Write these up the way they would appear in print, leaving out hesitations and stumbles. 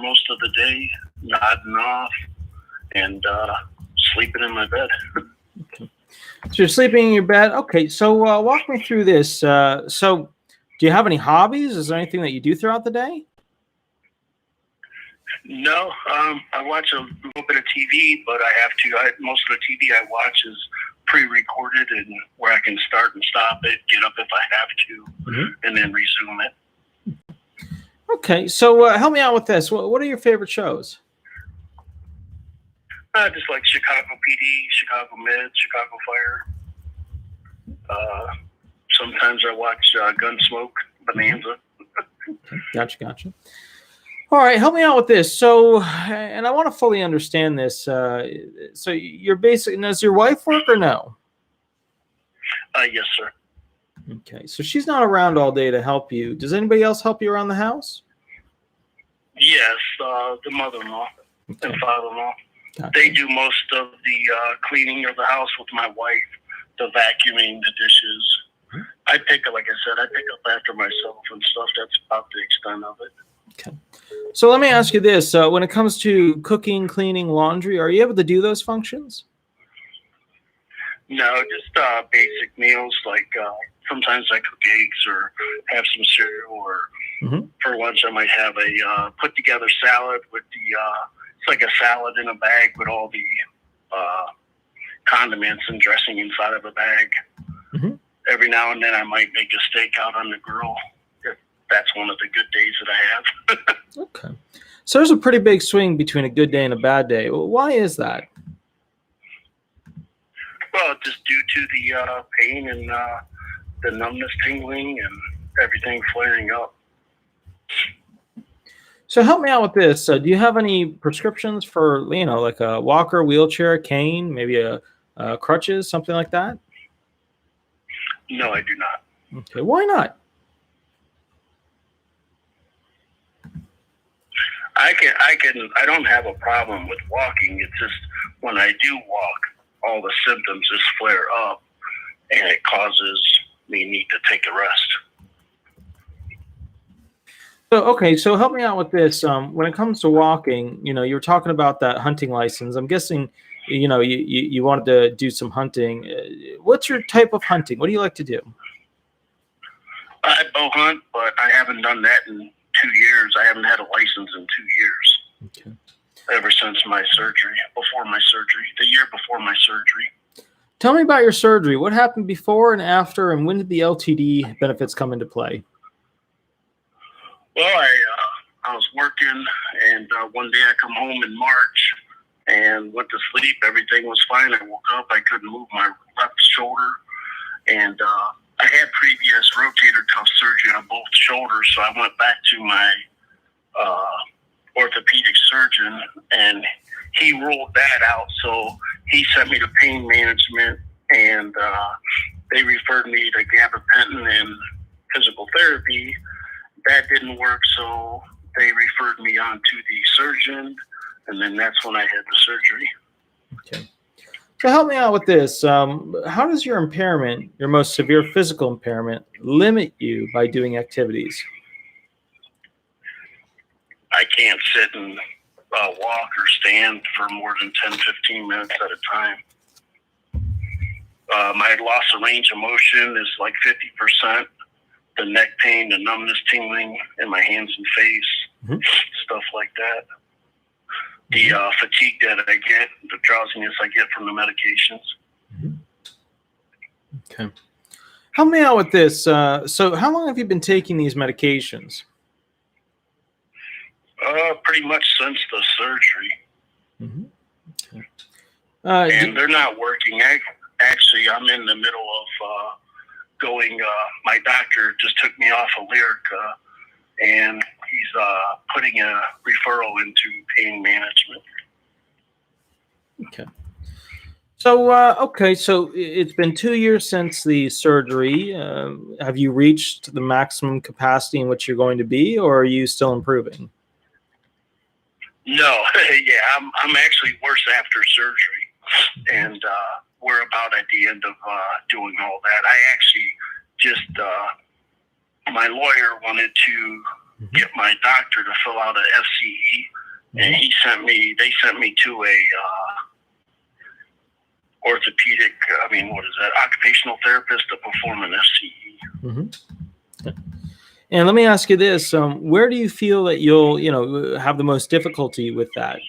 most of the day, nodding off, and sleeping in my bed. Okay. So you're sleeping in your bed. Okay, so walk me through this. So do you have any hobbies? Is there anything that you do throughout the day? No, I watch a little bit of TV, but I have to. Most of the TV I watch is pre-recorded, and where I can start and stop it, get up if I have to, and then resume it. Okay, so help me out with this. What are your favorite shows? Just like Chicago PD, Chicago Med, Chicago Fire. Sometimes I watch Gunsmoke, Bonanza. Gotcha. All right, help me out with this. So, and I want to fully understand this. So you're basically, does your wife work or no? Yes, sir. Okay, so she's not around all day to help you. Does anybody else help you around the house? Yes, the mother-in-law and father-in-law. Gotcha. They do most of the cleaning of the house with my wife, the vacuuming, the dishes. I pick up, like I said, I pick up after myself and stuff. That's about the extent of it. Okay. So let me ask you this. When it comes to cooking, cleaning, laundry, are you able to do those functions? No, just basic meals. Like sometimes I cook eggs or have some cereal, or for lunch I might have a put together salad with the, it's like a salad in a bag with all the condiments and dressing inside of a bag. Every now and then I might make a steak out on the grill. That's one of the good days that I have. Okay. So there's a pretty big swing between a good day and a bad day. Well, why is that? Well, just due to the pain and the numbness, tingling, and everything flaring up. So help me out with this. Do you have any prescriptions for, like a walker, wheelchair, cane, maybe a crutches, something like that? No, I do not. Okay. Why not? I don't have a problem with walking. It's just when I do walk, all the symptoms just flare up, and it causes me need to take a rest. So, okay, so help me out with this. When it comes to walking, you were talking about that hunting license. I'm guessing, you wanted to do some hunting. What's your type of hunting? What do you like to do? I bow hunt, but I haven't done that in 2 years. I haven't had a license in 2 years. Okay. Ever since my surgery, the year before my surgery. Tell me about your surgery. What happened before and after, and when did the LTD benefits come into play? Well, I was working, and one day I come home in March and went to sleep. Everything was fine. I woke up. I couldn't move my left shoulder, and I had previous rotator cuff surgery on both shoulders, so I went back to my orthopedic surgeon, and he ruled that out. So he sent me to pain management, and they referred me to gabapentin and physical therapy. That didn't work, so they referred me on to the surgeon, and then that's when I had the surgery. Okay. So help me out with this. How does your impairment, your most severe physical impairment, limit you by doing activities? I can't sit and walk or stand for more than 10, 15 minutes at a time. My loss of range of motion is like 50%. The neck pain, the numbness, tingling in my hands and face, stuff like that. The fatigue that I get, the drowsiness I get from the medications. Okay. Help me out with this. So how long have you been taking these medications? Pretty much since the surgery. Okay. And they're not working. Actually, I'm in the middle of going, my doctor just took me off of Lyrica, and he's putting a referral into pain management. Okay. So, okay, so it's been 2 years since the surgery. Have you reached the maximum capacity in which you're going to be, or are you still improving? No, yeah, I'm actually worse after surgery, and we're about at the end of doing all that. I actually just, my lawyer wanted to get my doctor to fill out a FCE and they sent me to a occupational therapist to perform an FCE. Mm-hmm. And let me ask you this: where do you feel that you'll, have the most difficulty with that?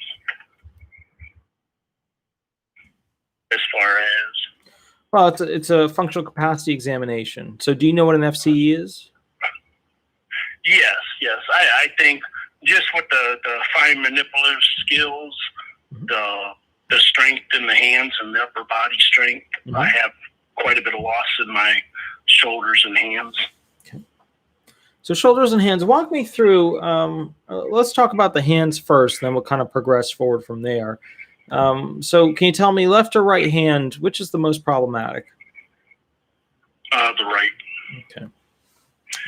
As far as, Well, it's a functional capacity examination. So, do you know what an FCE is? yes. I think just with the fine manipulative skills, the strength in the hands and the upper body strength, I have quite a bit of loss in my shoulders and hands. Okay. So shoulders and hands, walk me through, let's talk about the hands first, then we'll kind of progress forward from there. So can you tell me, left or right hand, which is the most problematic? The right. Okay.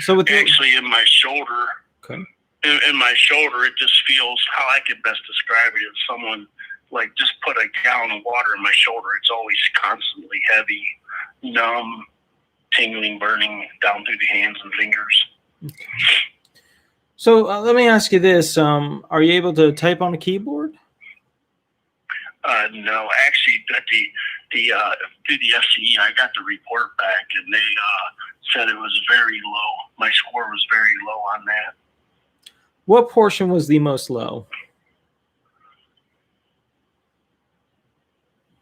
So with actually in my shoulder, okay. In my shoulder, it just feels, how I could best describe it, is someone like just put a gallon of water in my shoulder. It's always constantly heavy, numb, tingling, burning down through the hands and fingers. Okay. So let me ask you this: are you able to type on a keyboard? No, actually, through the FCE, I got the report back, and they said it was very low. My score was very low on that. What portion was the most low?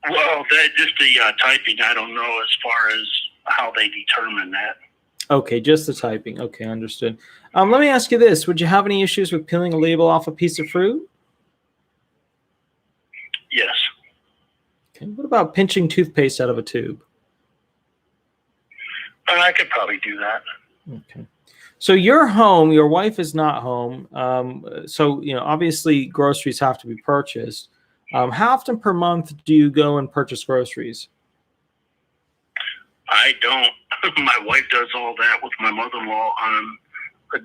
Well, just the typing. I don't know as far as how they determine that. Okay, just the typing. Okay, understood. Let me ask you this: would you have any issues with peeling a label off a piece of fruit? Yes. Okay. What about pinching toothpaste out of a tube? I could probably do that. Okay. So you're home. Your wife is not home. So obviously groceries have to be purchased. How often per month do you go and purchase groceries? I don't. My wife does all that with my mother-in-law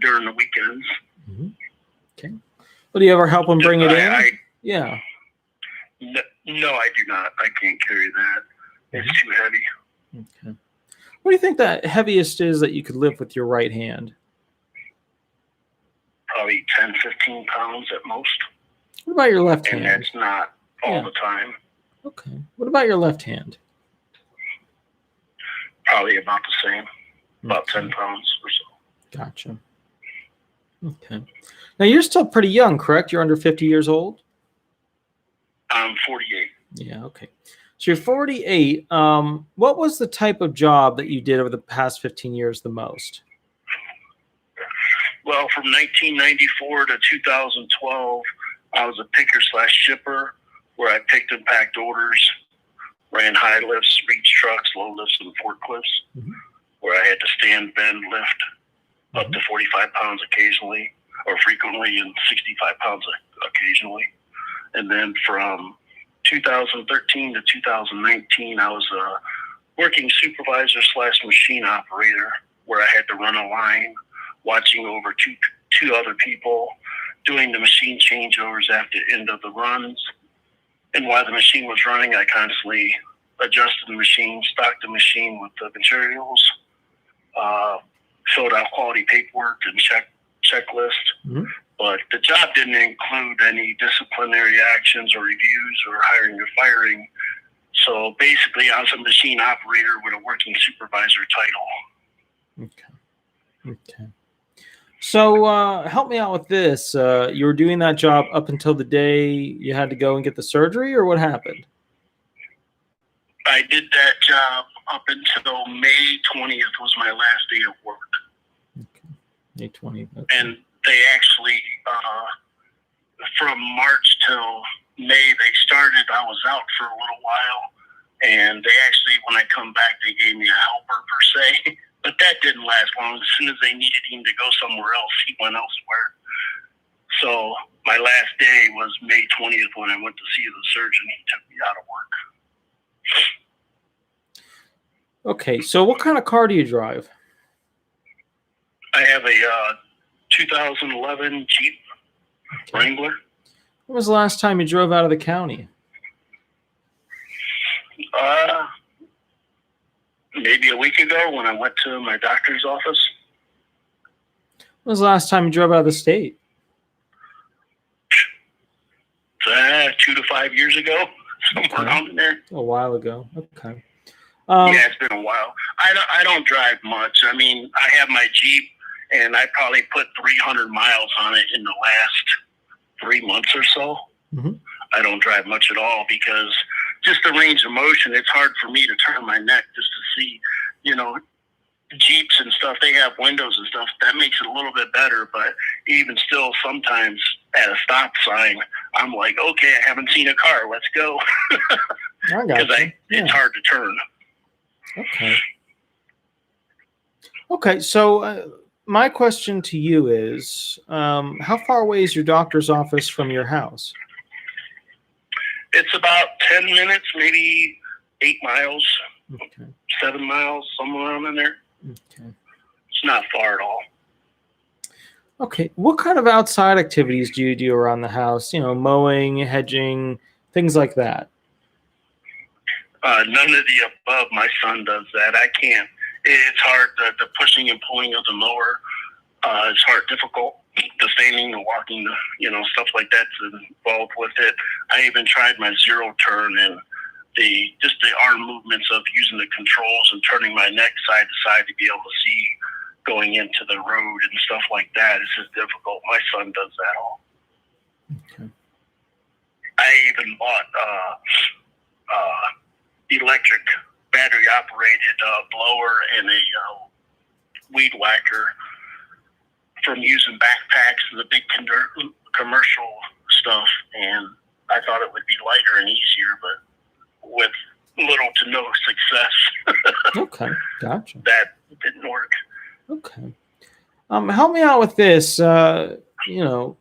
during the weekends. Mm-hmm. Okay. Well, do you ever help them bring it in? Yeah. No, I do not. I can't carry that. It's too heavy. Okay. What do you think the heaviest is that you could lift with your right hand? Probably 10, 15 pounds at most. What about your left hand? And that's not all the time. Okay. What about your left hand? Probably about the same. About 10 pounds or so. Gotcha. Okay. Now, you're still pretty young, correct? You're under 50 years old? I'm 48. Yeah, okay. So you're 48. What was the type of job that you did over the past 15 years the most? Well, from 1994 to 2012, I was a picker/shipper, where I picked and packed orders, ran high lifts, reach trucks, low lifts, and forklifts, where I had to stand, bend, lift up to 45 pounds occasionally, or frequently, and 65 pounds occasionally. And then from 2013 to 2019, I was a working supervisor/machine operator, where I had to run a line, watching over two other people, doing the machine changeovers at the end of the runs. And while the machine was running, I constantly adjusted the machine, stocked the machine with the materials, filled out quality paperwork and checklist. But the job didn't include any disciplinary actions or reviews or hiring or firing. So basically, I was a machine operator with a working supervisor title. Okay. So help me out with this. You were doing that job up until the day you had to go and get the surgery, or what happened? I did that job up until May 20th was my last day of work. Okay. May 20th. Okay. And they actually, from March till May, they started, I was out for a little while, and they actually, when I come back, they gave me a helper per se, but that didn't last long. As soon as they needed him to go somewhere else, he went elsewhere. So my last day was May 20th when I went to see the surgeon. He took me out of work. Okay, so what kind of car do you drive? I have a 2011 Jeep Wrangler. When was the last time you drove out of the county? Maybe a week ago when I went to my doctor's office. When was the last time you drove out of the state? 2 to 5 years ago, somewhere around in there. A while ago. Okay. Yeah, it's been a while. I don't drive much. I mean, I have my Jeep, and I probably put 300 miles on it in the last 3 months or so. Mm-hmm. I don't drive much at all because just the range of motion, it's hard for me to turn my neck just to see, you know, Jeeps and stuff, they have windows and stuff. That makes it a little bit better, but even still, sometimes at a stop sign, I'm like, okay, I haven't seen a car. Let's go. I got you. It's hard to turn. Okay. Okay, so my question to you is, how far away is your doctor's office from your house? It's about 10 minutes, maybe 8 miles, Okay. 7 miles, somewhere around in there. Okay. It's not far at all. Okay. What kind of outside activities do you do around the house? You know, mowing, hedging, things like that. None of the above. My son does that. I can't. It's hard. The pushing and pulling of the mower is hard, difficult. The standing, the walking, you know, stuff like that's involved with it. I even tried my zero turn and the arm movements of using the controls and turning my neck side to side to be able to see going into the road and stuff like that. It's just difficult. My son does that all. Okay. I even bought electric battery operated blower and a weed whacker from using backpacks and the big commercial stuff, and I thought it would be lighter and easier, but with little to no success. Okay, gotcha. That didn't work. Okay. Help me out with this. You know,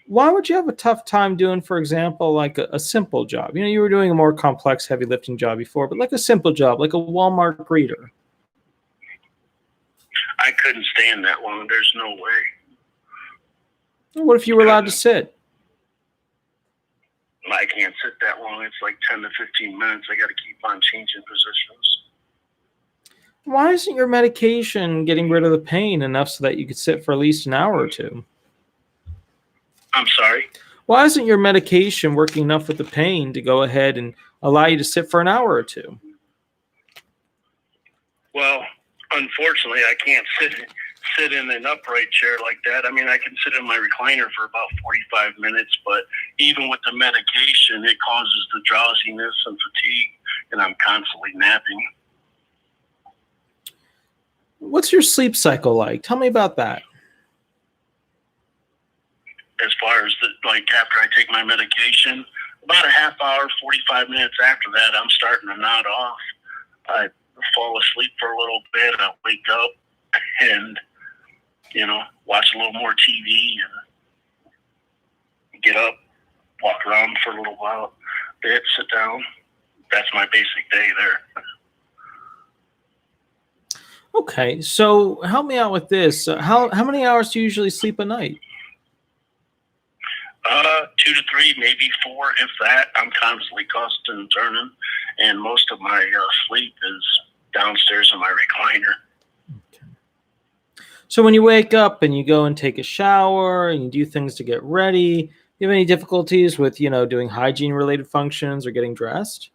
why would you have a tough time doing, for example, like a simple job? You know, you were doing a more complex, heavy lifting job before, but like a simple job, like a Walmart greeter. I couldn't stand that long. There's no way. What if you were allowed to sit? I can't sit that long. It's like 10 to 15 minutes. I got to keep on changing positions. Why isn't your medication getting rid of the pain enough so that you could sit for at least an hour or two? I'm sorry? Why isn't your medication working enough with the pain to go ahead and allow you to sit for an hour or two? Well, unfortunately, I can't sit in an upright chair like that. I mean, I can sit in my recliner for about 45 minutes, but even with the medication, it causes the drowsiness and fatigue, and I'm constantly napping. What's your sleep cycle like? Tell me about that. As far as after I take my medication, about a half hour, 45 minutes after that, I'm starting to nod off. I fall asleep for a little bit. I wake up and, you know, watch a little more TV and get up, walk around for a little while, bit, sit down. That's my basic day there. Okay, so help me out with this. How many hours do you usually sleep a night? 2 to 3, maybe 4, if that. I'm constantly tossing and turning, and most of my sleep is downstairs in my recliner. Okay. So when you wake up and you go and take a shower and you do things to get ready, do you have any difficulties with, you know, doing hygiene-related functions or getting dressed?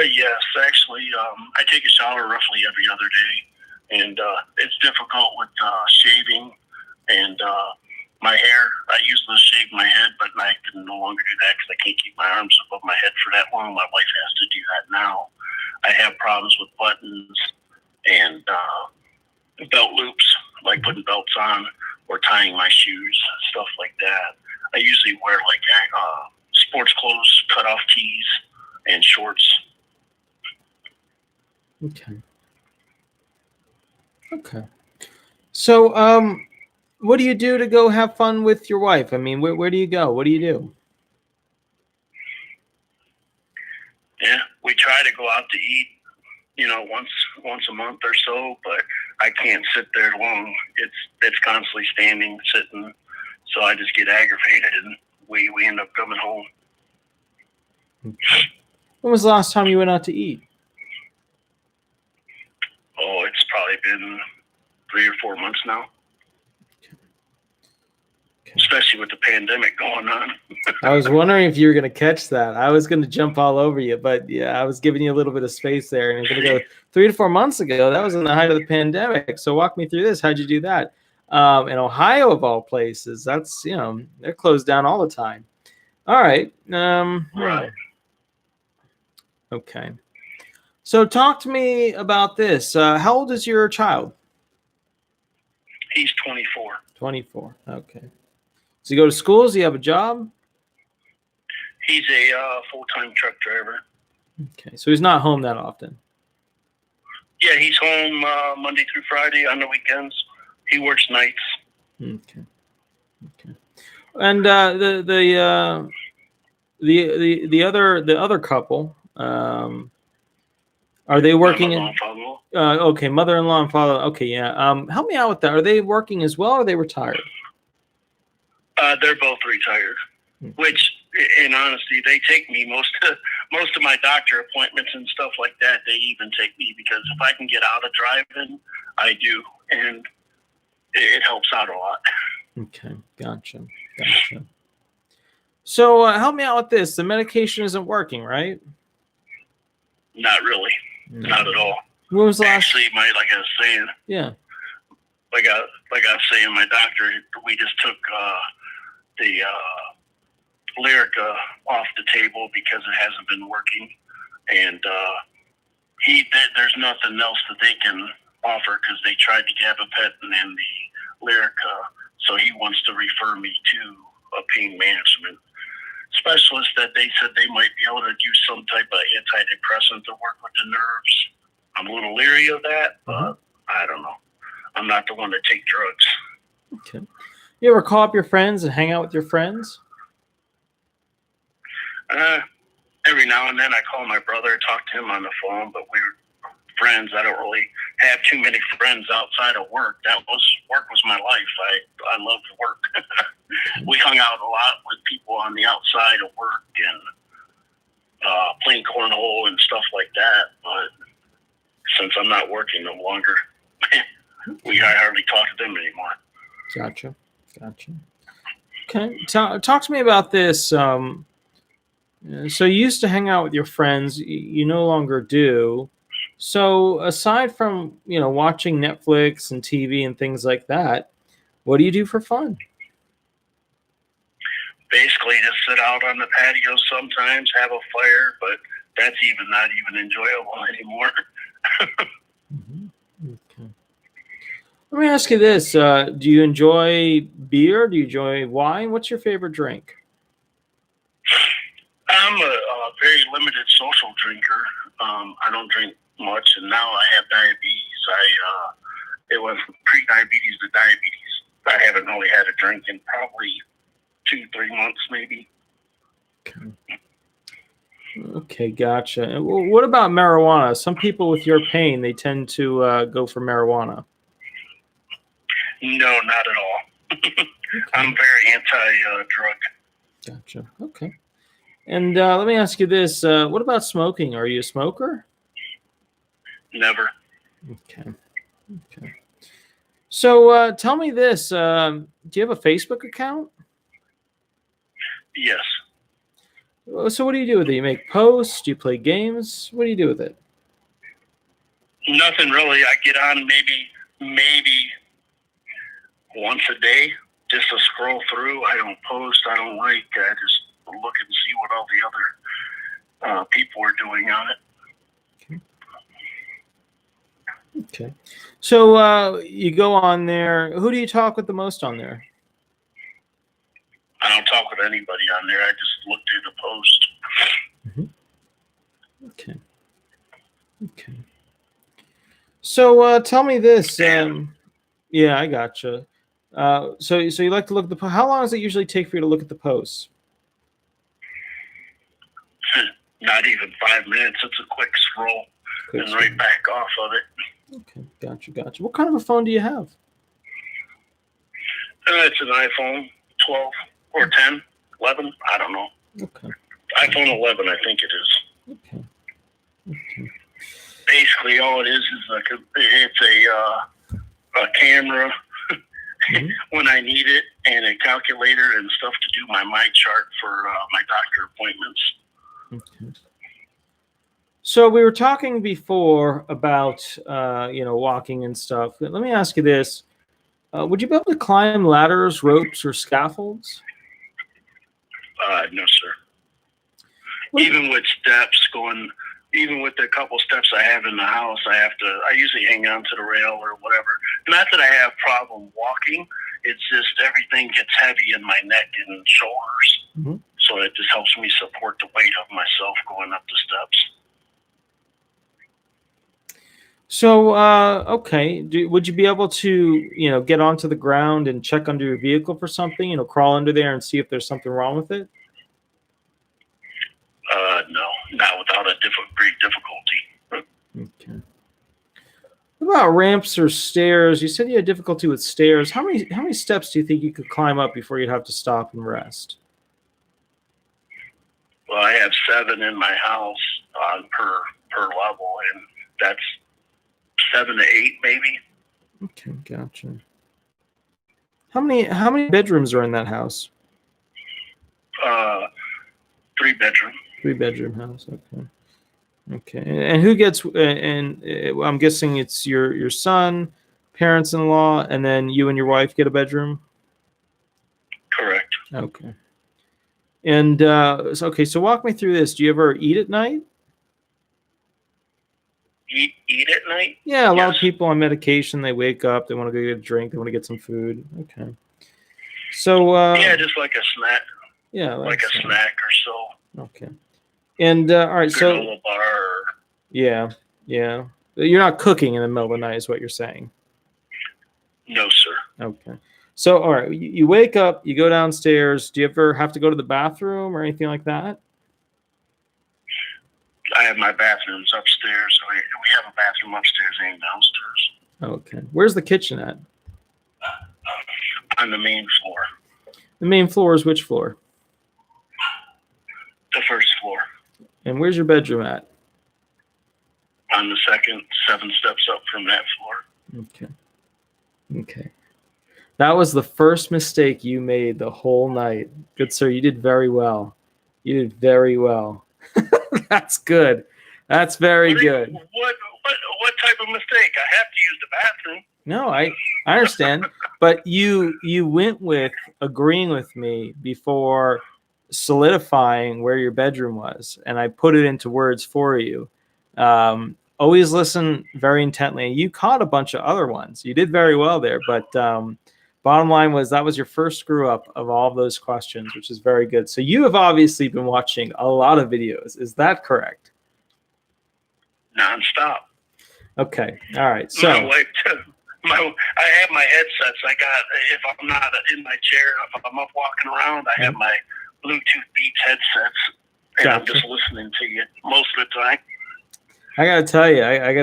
Yes, actually, I take a shower roughly every other day, and it's difficult with shaving and my hair. I usually shave my head, but I can no longer do that because I can't keep my arms above my head for that long. My wife has to do that now. I have problems with buttons and belt loops, like putting belts on or tying my shoes, stuff like that. I usually wear sports clothes, cut-off tees, and shorts. Okay. Okay. So, what do you do to go have fun with your wife? I mean, where do you go? What do you do? Yeah, we try to go out to eat, you know, once a month or so, but I can't sit there long. It's constantly standing, sitting, so I just get aggravated, and we end up coming home. Okay. When was the last time you went out to eat? Oh, it's probably been 3 or 4 months now. especially with the pandemic going on. I was wondering if you were going to catch that. I was going to jump all over you, but yeah, I was giving you a little bit of space there. And I'm going to go 3 to 4 months ago. That was in the height of the pandemic. So walk me through this. How'd you do that? In Ohio, of all places, that's, they're closed down all the time. All right. Right. Okay. So talk to me about this. How old is your child? He's 24. 24. Okay. Does he go to school? Does he have a job? He's a full-time truck driver. Okay. So he's not home that often. Yeah, he's home Monday through Friday. On the weekends, he works nights. Okay. And the other couple, are they working in? Okay, mother-in-law and father. Okay, yeah. Help me out with that. Are they working as well, or are they retired? They're both retired. Which, in honesty, they take me most of my doctor appointments and stuff like that. They even take me because if I can get out of driving, I do, and it helps out a lot. Okay, gotcha. So help me out with this. The medication isn't working, right? Not really. No. Not at all. When was the last? Actually, like I was saying. Yeah. Like I was saying, my doctor, we just took the Lyrica off the table because it hasn't been working, and there's nothing else that they can offer because they tried the gabapentin and the Lyrica, so he wants to refer me to a pain management specialist that they said they might be able to do some type of antidepressant to work with the nerves. I'm a little leery of that, but I don't know. I'm not the one to take drugs. Okay. You ever call up your friends and hang out with your friends? Every now and then I call my brother, talk to him on the phone, but we're friends. I don't really have too many friends outside of work. Work was my life. I loved work. We hung out a lot with people on the outside of work and playing cornhole and stuff like that. But since I'm not working no longer, I hardly talk to them anymore. Gotcha. Okay. Talk to me about this. So you used to hang out with your friends. You no longer do. So aside from, watching Netflix and TV and things like that, what do you do for fun? Basically just sit out on the patio sometimes, have a fire, but that's not even enjoyable anymore. Okay. Let me ask you this. Do you enjoy beer? Do you enjoy wine? What's your favorite drink? I'm a very limited social drinker. I don't drink much, and now I have diabetes. It went from pre-diabetes to diabetes. I haven't really had a drink in probably 2-3 months, maybe. Okay, gotcha. And what about marijuana? Some people with your pain, they tend to go for marijuana. No, not at all. Okay. I'm very anti-drug. Gotcha. Okay. And let me ask you this. What about smoking? Are you a smoker? Never. Okay. So tell me this. Do you have a Facebook account? Yes. So what do you do with it? You make posts? Do you play games? What do you do with it? Nothing really. I get on maybe once a day just to scroll through. I don't post. I don't like. I just look and see what all the other people are doing on it. Okay. So you go on there. Who do you talk with the most on there? I don't talk with anybody on there. I just look through the post. Okay. So tell me this. Yeah, I gotcha. So you like to look at the. How long does it usually take for you to look at the posts? Not even 5 minutes. It's a quick scroll and right back off of it. Okay, gotcha. What kind of a phone do you have? It's an iPhone 12 or 10, 11. I don't know. Okay. iPhone 11, I think it is. Okay. Basically, all it is like it's a camera when I need it, and a calculator and stuff to do my chart for my doctor appointments. Okay. So we were talking before about walking and stuff. Let me ask you this: would you be able to climb ladders, ropes, or scaffolds? No, sir. Even with steps even with the couple steps I have in the house, I usually hang on to the rail or whatever. Not that I have problem walking. It's just everything gets heavy in my neck and shoulders. Mm-hmm. So it just helps me support the weight of myself going up the steps. So, okay. Would you be able to, get onto the ground and check under your vehicle for something, crawl under there and see if there's something wrong with it? No, not without a great difficulty. Okay. What about ramps or stairs? You said you had difficulty with stairs. How many steps do you think you could climb up before you'd have to stop and rest? Well, I have 7 in my house per level, and that's 7 to 8 maybe. Okay, gotcha. How many bedrooms are in that house? 3-bedroom. 3-bedroom house. Okay. And who gets? And I'm guessing it's your son, parents-in-law, and then you and your wife get a bedroom. Correct. Okay. And so walk me through this. Do you ever eat at night? Eat at night? Yeah, a lot Yes. of people on medication, they wake up, they want to go get a drink, they want to get some food. Okay. So yeah, just like a snack. Yeah, like a snack or so. Okay. And all right, so granola bar. Or, yeah. You're not cooking in the middle of the night, is what you're saying. no, sir. Okay. So all right, you wake up, you go downstairs. Do you ever have to go to the bathroom or anything like that? I have my bathrooms upstairs. So we have a bathroom upstairs and downstairs. Okay. Where's the kitchen at? On the main floor. The main floor is which floor? The first floor. And where's your bedroom at? On the second, 7 steps up from that floor. Okay. That was the first mistake you made the whole night. Good sir, you did very well. That's good. That's very good. What type of mistake? I have to use the bathroom. No, I understand. But you went with agreeing with me before solidifying where your bedroom was, and I put it into words for you. Always listen very intently. You caught a bunch of other ones. You did very well there, but bottom line was that was your first screw up of all of those questions, which is very good. So you have obviously been watching a lot of videos. Is that correct? Nonstop. Okay. All right. So my wife too. I have my headsets. I got, if I'm not in my chair, if I'm up walking around, I have my Bluetooth Beats headsets, and I'm just listening to you most of the time. I gotta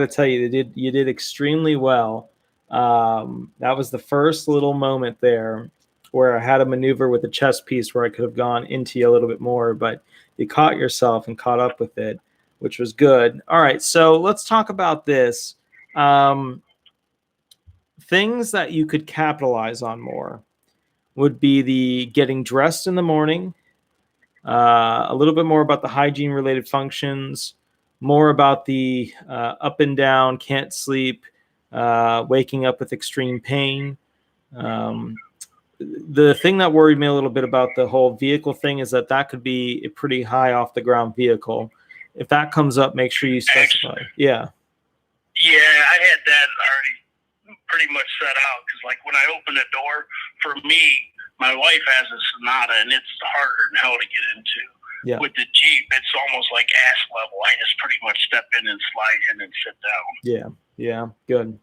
tell you, you did extremely well. That was the first little moment there where I had a maneuver with the chess piece where I could have gone into you a little bit more, but you caught yourself and caught up with it, which was good. All right, so let's talk about this. Things that you could capitalize on more would be the getting dressed in the morning, a little bit more about the hygiene related functions, more about the up and down, can't sleep, waking up with extreme pain. The thing that worried me a little bit about the whole vehicle thing is that could be a pretty high off the ground vehicle. If that comes up, make sure you specify. Yeah, I had that already pretty much set out, because like when I open the door, for me, my wife has a Sonata and it's harder than hell to get into. Yeah. With the Jeep, it's almost like ass level. I just pretty much step in and slide in and sit down. Yeah. Good.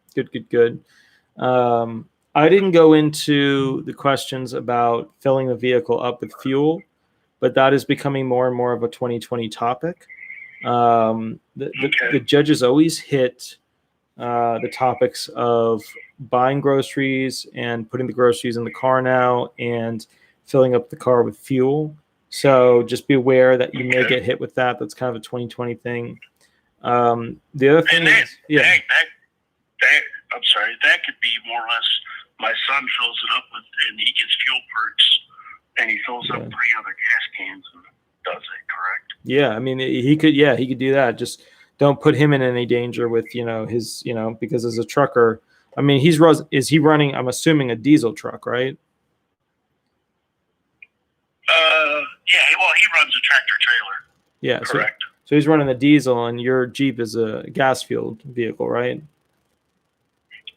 I didn't go into the questions about filling the vehicle up with fuel, but that is becoming more and more of a 2020 topic. The judges always hit the topics of buying groceries and putting the groceries in the car now and filling up the car with fuel. So just be aware that you may get hit with that. That's kind of a 2020 thing. The other thing I'm sorry, that could be more or less my son fills it up with, and he gets fuel perks, and he fills up 3 other gas cans and does it. Correct? Yeah, I mean, he could. Yeah, he could do that. Just don't put him in any danger with his because as a trucker, I mean, is he running? I'm assuming a diesel truck, right? Yeah. Well, he runs a tractor trailer. Yeah, correct. So he's running the diesel, and your Jeep is a gas-fueled vehicle, right?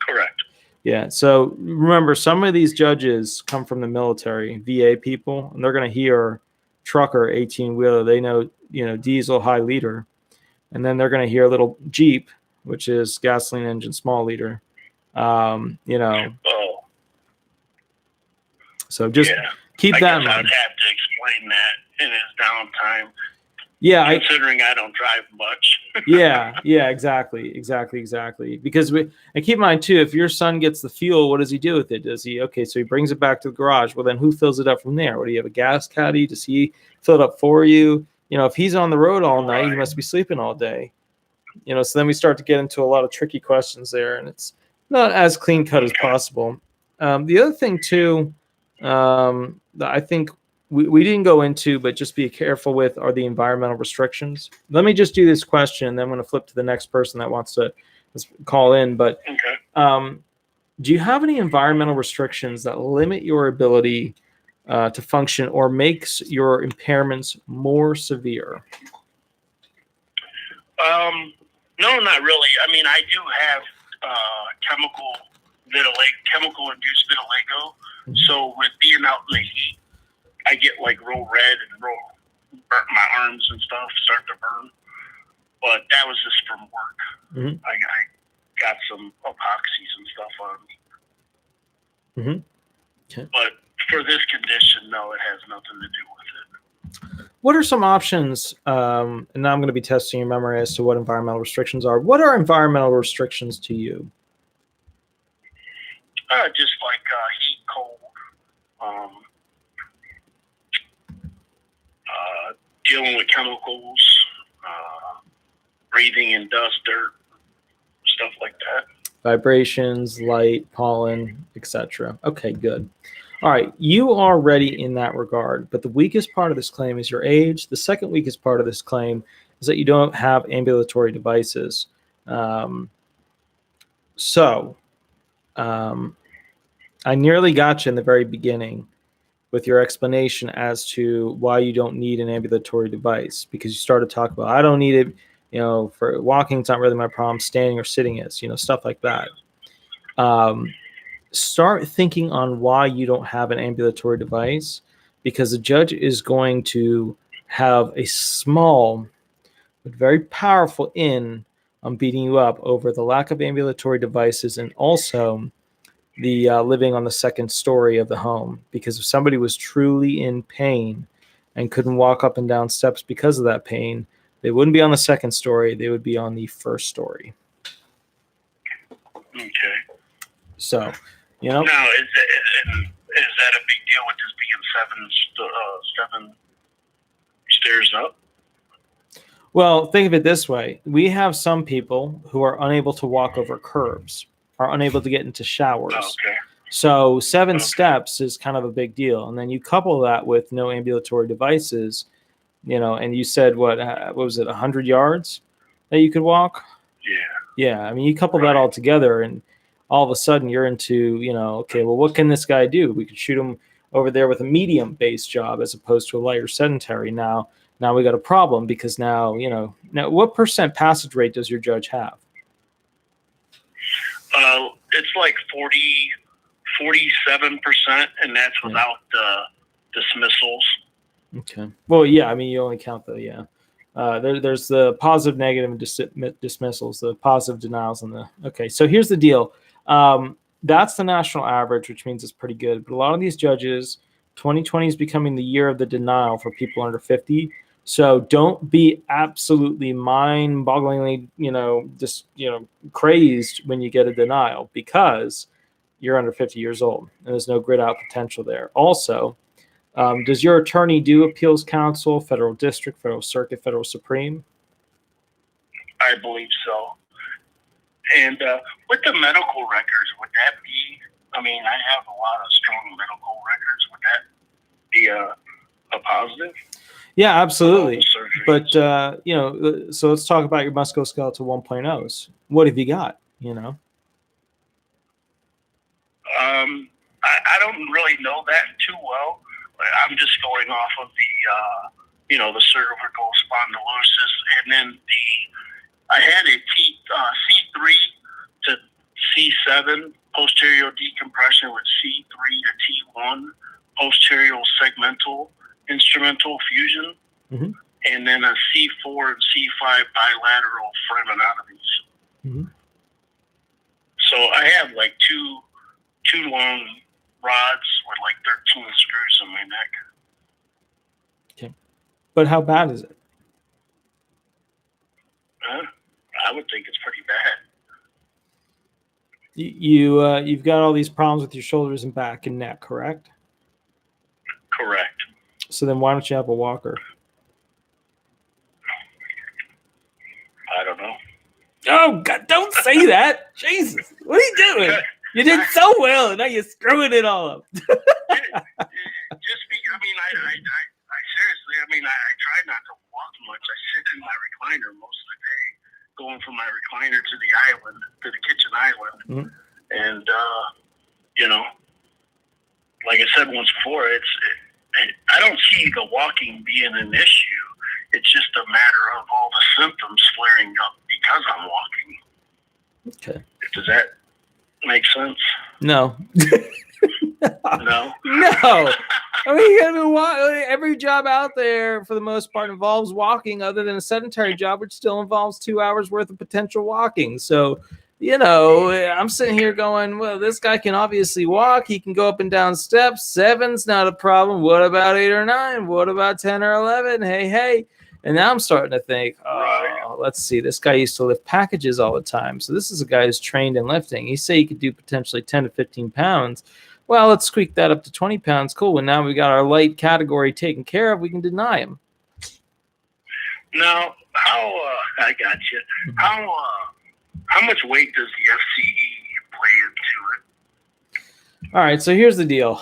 Correct. Yeah. So remember, some of these judges come from the military, VA people, and they're going to hear trucker 18-wheeler. They know, diesel high liter, and then they're going to hear a little Jeep, which is gasoline engine small liter. Oh. So just keep that in mind. I'd have to explain that in his downtime. Yeah, considering I don't drive much. yeah, exactly. Because and keep in mind too, if your son gets the fuel, what does he do with it? So he brings it back to the garage. Well, then who fills it up from there? What, do you have a gas caddy? Does he fill it up for you? If he's on the road all night, he must be sleeping all day. So then we start to get into a lot of tricky questions there, and it's not as clean cut as possible. The other thing too, that I think we didn't go into, but just be careful with, are the environmental restrictions. Let me just do this question, and then I'm going to flip to the next person that wants to call in. But do you have any environmental restrictions that limit your ability to function or makes your impairments more severe? No, not really. I mean, I do have chemical-induced vitiligo. Mm-hmm. So with being out in the heat, I get like real red and burnt my arms and stuff start to burn. But that was just from work. Mm-hmm. I got some epoxies and stuff on me. Mm-hmm. Okay. But for this condition, no, it has nothing to do with it. What are some options? And now I'm going to be testing your memory as to what environmental restrictions are. What are environmental restrictions to you? Just like heat, cold. Dealing with chemicals, breathing in dust, dirt, stuff like that. Vibrations, light, pollen, etc. Okay, good. All right, you are ready in that regard, but the weakest part of this claim is your age. The second weakest part of this claim is that you don't have ambulatory devices. I nearly got you in the very beginning with your explanation as to why you don't need an ambulatory device, because you started talking about, I don't need it, for walking, it's not really my problem, standing or sitting is, stuff like that. Start thinking on why you don't have an ambulatory device, because the judge is going to have a small but very powerful in on beating you up over the lack of ambulatory devices, and also the living on the second story of the home. Because if somebody was truly in pain and couldn't walk up and down steps because of that pain, they wouldn't be on the second story, they would be on the first story. Okay. So, Now, is that a big deal with this being seven stairs up? Well, think of it this way. We have some people who are unable to walk over curbs, are unable to get into showers. Okay. So 7 steps is kind of a big deal. And then you couple that with no ambulatory devices, and you said, what was it, 100 yards that you could walk? Yeah. I mean, you couple that all together, and all of a sudden you're into, okay, well, what can this guy do? We could shoot him over there with a medium-based job as opposed to a lighter sedentary. Now we got a problem, because now what % passage rate does your judge have? It's like 47%, and that's without dismissals. Okay. Well, yeah, I mean, you only count the, there's the positive, negative, and dismissals, the positive denials, and okay. So here's the deal. That's the national average, which means it's pretty good. But a lot of these judges, 2020 is becoming the year of the denial for people under 50. So don't be absolutely mind-bogglingly, crazed when you get a denial, because you're under 50 years old and there's no grid out potential there. Also, does your attorney do appeals counsel, federal district, federal circuit, federal supreme? I believe so. And with the medical records, would that be I mean, I have a lot of strong medical records. Would that be a positive? Yeah, absolutely. But so let's talk about your musculoskeletal 1.0s. What have you got? I don't really know that too well. I'm just going off of the cervical spondylosis, and then I had a C3 to C7 posterior decompression with C3 to T1 posterior segmental instrumental fusion, mm-hmm. and then a C4 and C5 bilateral framinotomies. Mm-hmm. So I have like two long rods with like 13 screws in my neck. Okay. But how bad is it? I would think it's pretty bad. You've got all these problems with your shoulders and back and neck, correct? Correct. So then why don't you have a walker? I don't know. Oh, God, don't say that. Jesus. What are you doing? You did so well, and now you're screwing it all up. I seriously, I try not to walk much. I sit in my recliner most of the day, going from my recliner to the island, to the kitchen island. Mm-hmm. And, like I said once before, I don't see the walking being an issue. It's just a matter of all the symptoms flaring up because I'm walking. Okay. Does that make sense? No. No? No. I mean, every job out there, for the most part, involves walking, other than a sedentary job, which still involves 2 hours worth of potential walking. So, I'm sitting here going, well, this guy can obviously walk. He can go up and down steps. 7's not a problem. What about 8 or 9? What about 10 or 11? Hey. And now I'm starting to think, let's see. This guy used to lift packages all the time. So this is a guy who's trained in lifting. He say he could do potentially 10 to 15 pounds. Well, let's squeak that up to 20 pounds. Cool. And now we got our light category taken care of. We can deny him. Now, I got you. How much weight does the FCE play into it? All right. So here's the deal.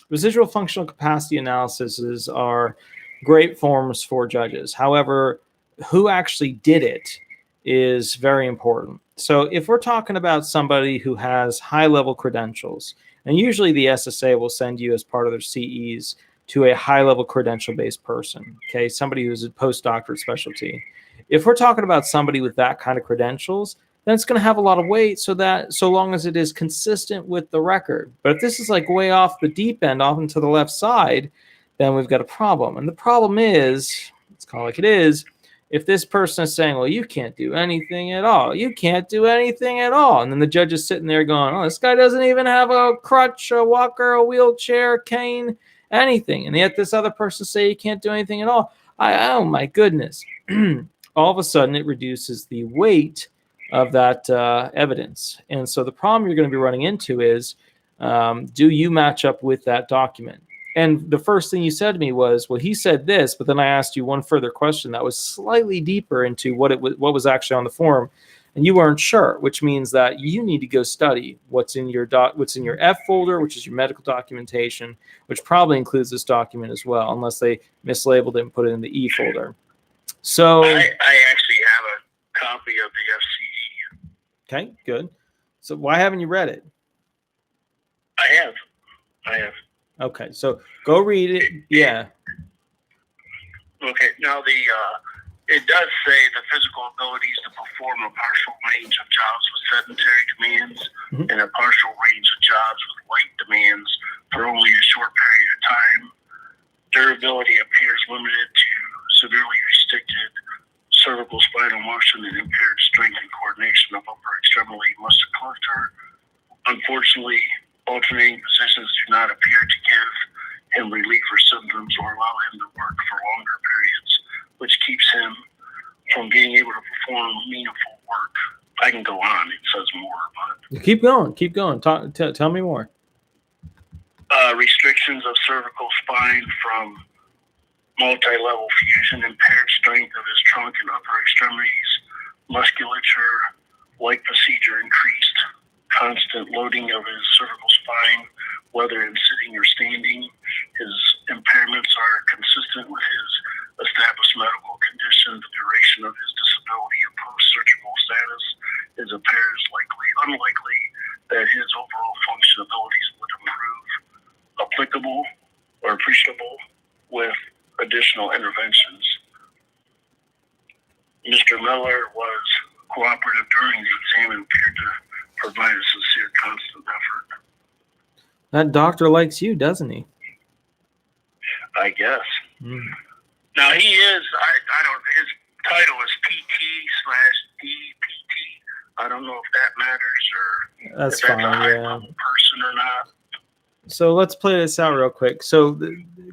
Residual functional capacity analyses are great forms for judges. However, who actually did it is very important. So if we're talking about somebody who has high-level credentials, and usually the SSA will send you as part of their CEs to a high-level credential-based person, okay, somebody who's a postdoctorate specialty. If we're talking about somebody with that kind of credentials, then it's going to have a lot of weight so long as it is consistent with the record. But if this is like way off the deep end, off into the left side, then we've got a problem. And the problem is, let's call it like it is, if this person is saying, well, you can't do anything at all. You can't do anything at all. And then the judge is sitting there going, oh, this guy doesn't even have a crutch, a walker, a wheelchair, cane, anything. And yet this other person say you can't do anything at all. Oh, my goodness. All of a sudden, it reduces the weight of that evidence. And so the problem you're going to be running into is, do you match up with that document? And the first thing you said to me was, well, he said this, but then I asked you one further question that was slightly deeper into what was actually on the form, and you weren't sure, which means that you need to go study what's in your F folder, which is your medical documentation, which probably includes this document as well, unless they mislabeled it and put it in the E folder. So I actually have a copy of the FCE. Okay, good. So why haven't you read it? I have. Okay, so go read it. Yeah. Okay. Now it does say the physical abilities to perform a partial range of jobs with sedentary demands and a partial range of jobs with light demands for only a short period of time. Durability appears limited to severely restricted cervical spinal motion and impaired strength and coordination of upper extremity musculature. Unfortunately, alternating positions do not appear to give him relief or symptoms or allow him to work for longer periods, which keeps him from being able to perform meaningful work. I can go on. It says more, but keep going. Tell me more. Restrictions of cervical spine from multi-level fusion, impaired strength of his trunk and upper extremities, musculature, like procedure increased constant loading of his cervical spine, whether in sitting or standing. His impairments are consistent with his established medical condition. The duration of his disability and post-surgical status is appears unlikely that his overall function abilities would improve applicable or appreciable with additional interventions. Mr. Miller was cooperative during the exam and appeared to provide a sincere, constant effort. That doctor likes you, doesn't he? I guess. Mm. Now he is, I don't, his title is PT/DPT. I don't know if that matters or That's if that's fine, a high yeah. level person or not. So let's play this out real quick. So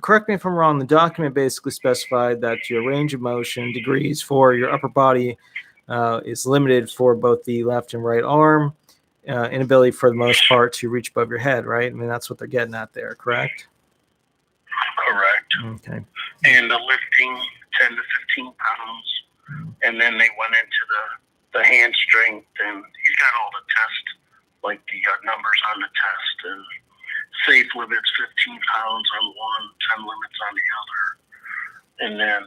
correct me if I'm wrong. The document basically specified that your range of motion degrees for your upper body is limited for both the left and right arm. Inability for the most part to reach above your head, right? I mean, that's what they're getting at there, correct? Correct. Okay. And the lifting 10 to 15 pounds. And then they went into the hand strength, and he's got all the tests, like the numbers on the test, and safe limits 15 pounds on one, 10 limits on the other. And then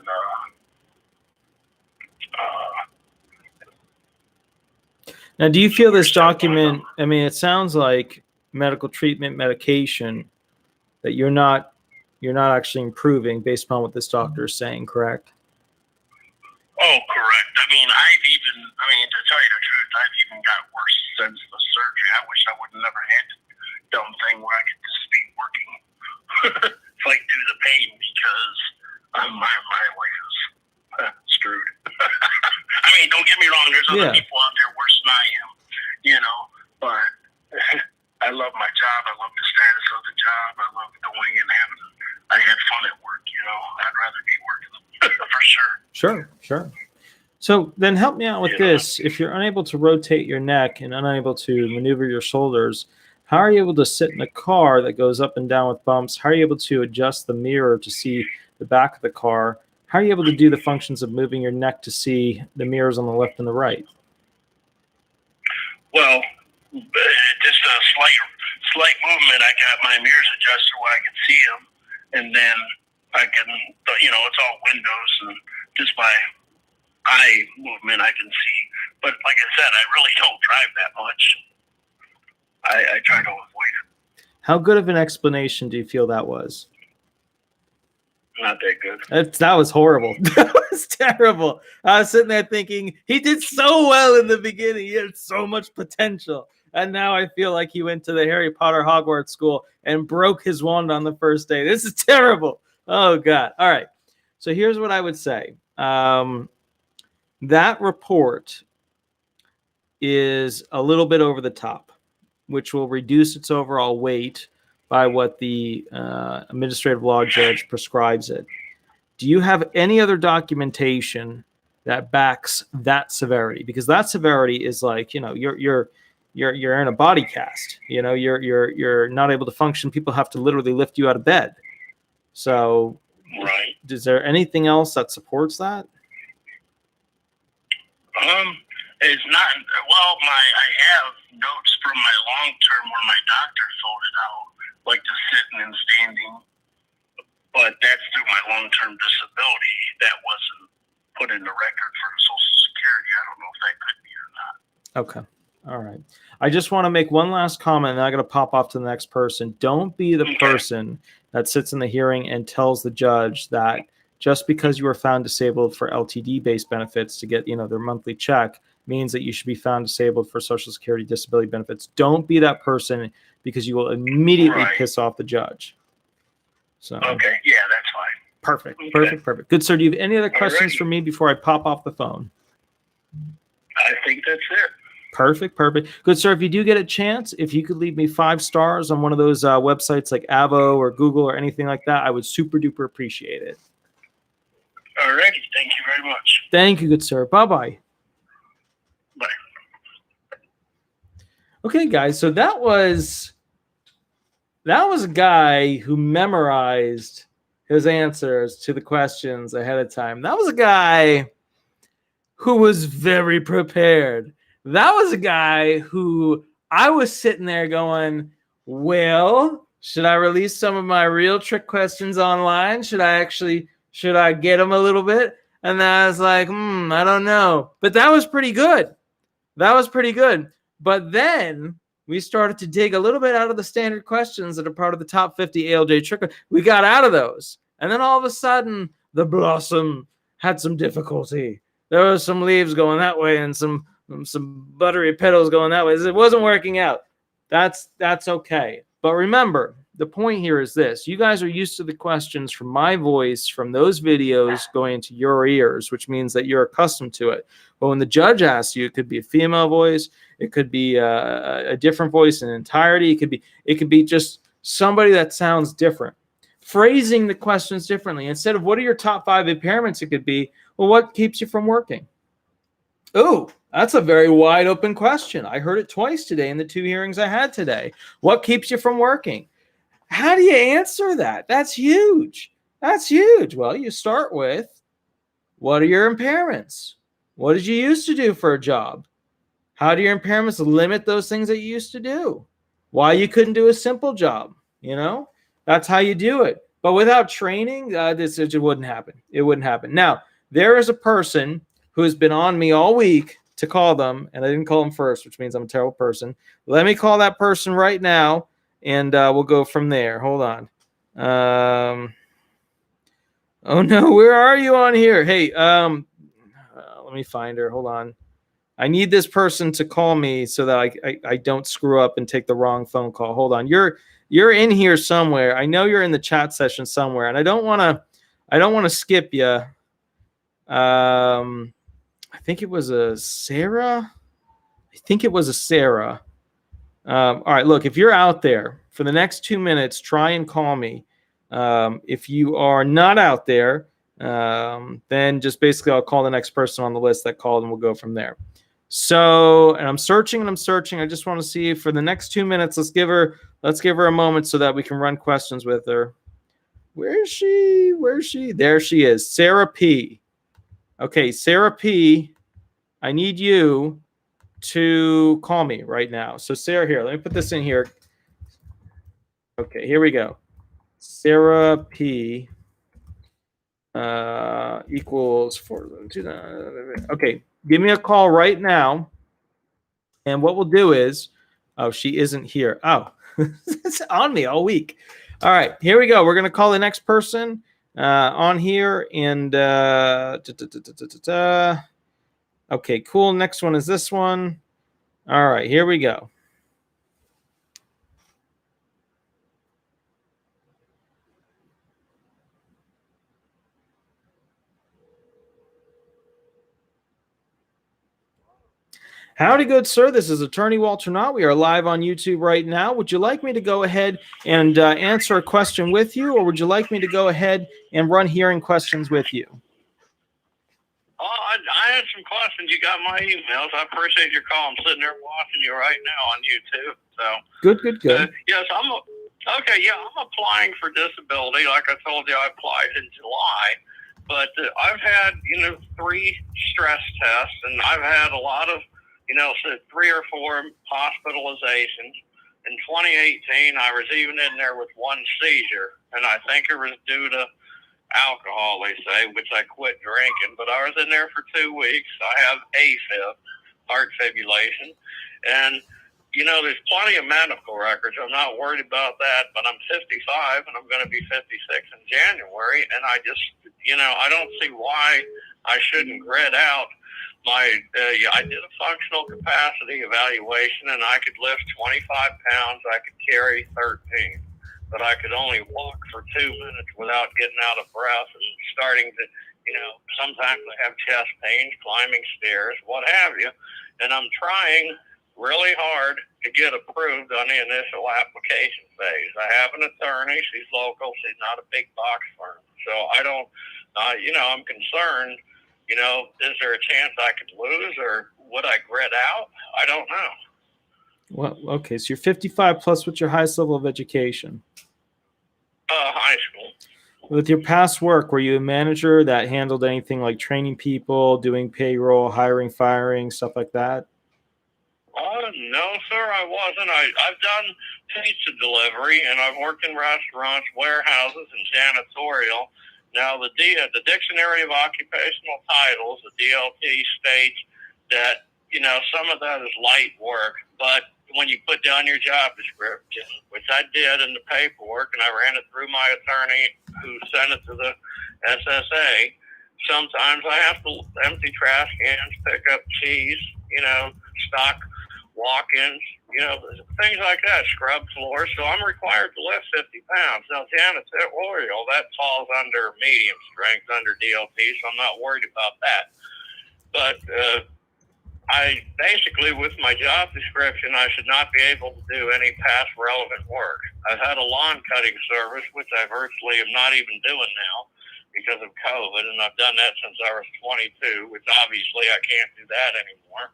Now, do you feel this document, I mean, it sounds like medical treatment, medication, that you're not actually improving based upon what this doctor is saying, correct? Oh, correct. I mean, to tell you the truth, I've even got worse since the surgery. I wish I would have never had the dumb thing where I could just be working, fight through the pain, because my life is screwed. I mean, don't get me wrong. There's other people out there worse than I am, but I love my job. I love the status of the job. I love going and I had fun at work, I'd rather be working for sure. Sure. So then help me out with this. If you're unable to rotate your neck and unable to maneuver your shoulders, how are you able to sit in a car that goes up and down with bumps? How are you able to adjust the mirror to see the back of the car? How are you able to do the functions of moving your neck to see the mirrors on the left and the right? Well, just a slight movement. I got my mirrors adjusted where I can see them, and then I can, it's all windows, and just by eye movement I can see. But like I said, I really don't drive that much. I try to avoid it. How good of an explanation do you feel that was? Not that good. That was horrible. That was terrible. I was sitting there thinking, he did so well in the beginning. He had so much potential. And now I feel like he went to the Harry Potter Hogwarts school and broke his wand on the first day. This is terrible. Oh, God. All right. So here's what I would say. That report is a little bit over the top, which will reduce its overall weight by what the administrative law judge prescribes it. Do you have any other documentation that backs that severity? Because that severity is like, you're in a body cast. You're not able to function. People have to literally lift you out of bed. So, right. Is there anything else that supports that? It's not. Well, I have notes from my long term where my doctor filled it out, like the sitting and standing. But that's through my long term disability. That wasn't put in the record for Social Security. I don't know if that could be or not. Okay. All right. I just want to make one last comment, and I'm going to pop off to the next person. Don't be the person that sits in the hearing and tells the judge that just because you were found disabled for LTD-based benefits to get, their monthly check means that you should be found disabled for Social Security disability benefits. Don't be that person, because you will immediately piss off the judge. So okay. Yeah, that's fine. Perfect. Good, sir. Do you have any other questions for me before I pop off the phone? I think that's it. Perfect. Good, sir. If you do get a chance, if you could leave me 5 stars on one of those websites like Avo or Google or anything like that, I would super duper appreciate it. All righty. Thank you very much. Thank you, good sir. Bye-bye. Bye. Okay, guys. So that was a guy who memorized his answers to the questions ahead of time. That was a guy who was very prepared. That was a guy who I was sitting there going, well, should I release some of my real trick questions online? Should I get them a little bit? And then I was like, I don't know. But that was pretty good. But then we started to dig a little bit out of the standard questions that are part of the top 50 ALJ trick. We got out of those. And then all of a sudden, the blossom had some difficulty. There was some leaves going that way and some buttery petals going that way. It wasn't working out. That's okay. But remember, the point here is this. You guys are used to the questions from my voice, from those videos going into your ears, which means that you're accustomed to it. But when the judge asks you, it could be a female voice. It could be a different voice in entirety. It could be just somebody that sounds different. Phrasing the questions differently. Instead of what are your top 5 impairments, it could be, well, what keeps you from working? Oh, that's a very wide open question. I heard it twice today in the 2 hearings I had today. What keeps you from working? How do you answer that? That's huge. Well, you start with, what are your impairments? What did you used to do for a job? How do your impairments limit those things that you used to do? Why you couldn't do a simple job? That's how you do it. But without training, it wouldn't happen. It wouldn't happen. Now, there is a person who has been on me all week to call them, and I didn't call them first, which means I'm a terrible person. Let me call that person right now, and we'll go from there. Hold on. Oh, no. Where are you on here? Hey, let me find her. Hold on. I need this person to call me so that I don't screw up and take the wrong phone call. Hold on. You're in here somewhere. I know you're in the chat session somewhere, and I don't want to skip you. I think it was a Sarah. All right, look, if you're out there for the next 2 minutes, try and call me. If you are not out there, then just basically I'll call the next person on the list that called, and we'll go from there. So, and I'm searching. I just want to see for the next 2 minutes. Let's give her a moment so that we can run questions with her. Where is she? There she is. Sarah P. Okay, Sarah P. I need you to call me right now. So Sarah, here, let me put this in here. Okay, here we go. Sarah P. Equals 4. Okay, give me a call right now. And what we'll do is, oh, she isn't here. Oh, it's on me all week. All right, here we go. We're going to call the next person on here. And okay, cool. Next one is this one. All right, here we go. Howdy, good sir. This is Attorney Walter Knott. We are live on YouTube right now. Would you like me to go ahead and answer a question with you, or would you like me to go ahead and run hearing questions with you? I had some questions. You got my emails. I appreciate your call. I'm sitting there watching you right now on YouTube. So Good. Yes, I'm applying for disability. Like I told you, I applied in July. But I've had, 3 stress tests, and I've had a lot of, 3 or 4 hospitalizations. In 2018, I was even in there with 1 seizure, and I think it was due to alcohol, they say, which I quit drinking. But I was in there for 2 weeks. I have AFib, heart fibrillation, and there's plenty of medical records. I'm not worried about that, but I'm 55 and I'm going to be 56 in January. And I just, I don't see why I shouldn't grit out I did a functional capacity evaluation, and I could lift 25 pounds. I could carry 13, but I could only walk for 2 minutes without getting out of breath and starting to, sometimes I have chest pains, climbing stairs, what have you. And I'm trying really hard to get approved on the initial application phase. I have an attorney. She's local. She's not a big box firm. So I don't, I'm concerned, is there a chance I could lose, or would I grit out? I don't know. Well, okay. So you're 55 plus. What's your highest level of education? High school. With your past work, were you a manager that handled anything like training people, doing payroll, hiring, firing, stuff like that? No, sir, I wasn't. I've done pizza delivery, and I've worked in restaurants, warehouses, and janitorial. Now, the Dictionary of Occupational Titles, the DLT, states that, some of that is light work, but when you put down your job description, which I did in the paperwork, and I ran it through my attorney who sent it to the SSA, sometimes I have to empty trash cans, pick up cheese, stock walk-ins, things like that, scrub floors. So I'm required to lift 50 pounds. Now, janitorial, that falls under medium strength, under DLT, so I'm not worried about that. But I basically, with my job description, I should not be able to do any past relevant work. I've had a lawn cutting service, which I virtually am not even doing now because of COVID, and I've done that since I was 22, which obviously I can't do that anymore.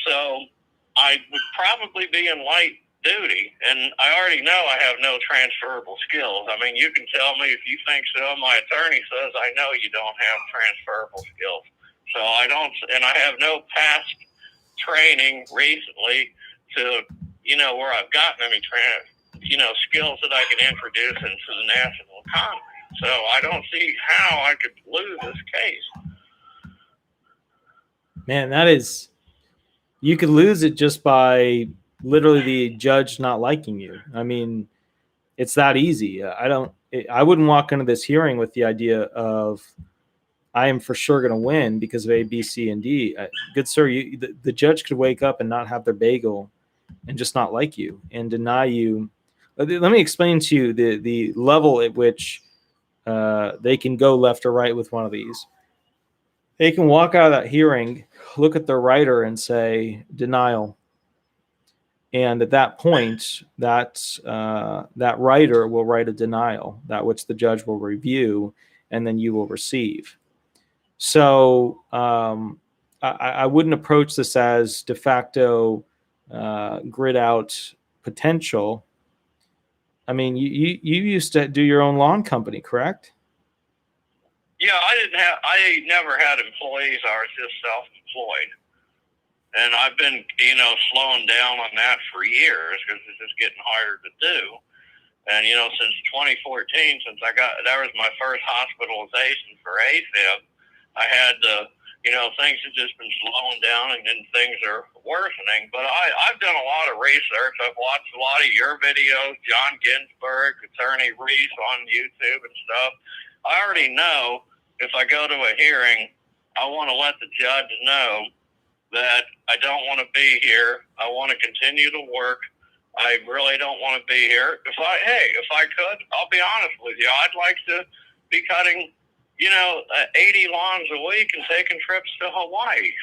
So I would probably be in light duty, and I already know I have no transferable skills. I mean, you can tell me if you think so. My attorney says I know you don't have transferable skills. So I don't, and I have no past training recently to, where I've gotten any skills that I can introduce into the national economy. So I don't see how I could lose this case. Man, you could lose it just by literally the judge not liking you. I mean, it's that easy. I wouldn't walk into this hearing with the idea of, I am for sure going to win because of A, B, C, and D. Good sir, the judge could wake up and not have their bagel and just not like you and deny you. Let me explain to you the level at which they can go left or right with one of these. They can walk out of that hearing, look at their writer and say, denial. And at that point, that writer will write a denial, that which the judge will review, and then you will receive. So I wouldn't approach this as de facto grid out potential. I mean, you used to do your own lawn company, correct? Yeah, I never had employees. I was just self-employed. And I've been, slowing down on that for years because it's just getting harder to do. And, since 2014, that was my first hospitalization for AFib, I had things have just been slowing down and then things are worsening. But I've done a lot of research. I've watched a lot of your videos, John Ginsburg, Attorney Reese on YouTube and stuff. I already know if I go to a hearing, I want to let the judge know that I don't want to be here. I want to continue to work. I really don't want to be here. If I could, I'll be honest with you. I'd like to be cutting 80 lawns a week and taking trips to Hawaii,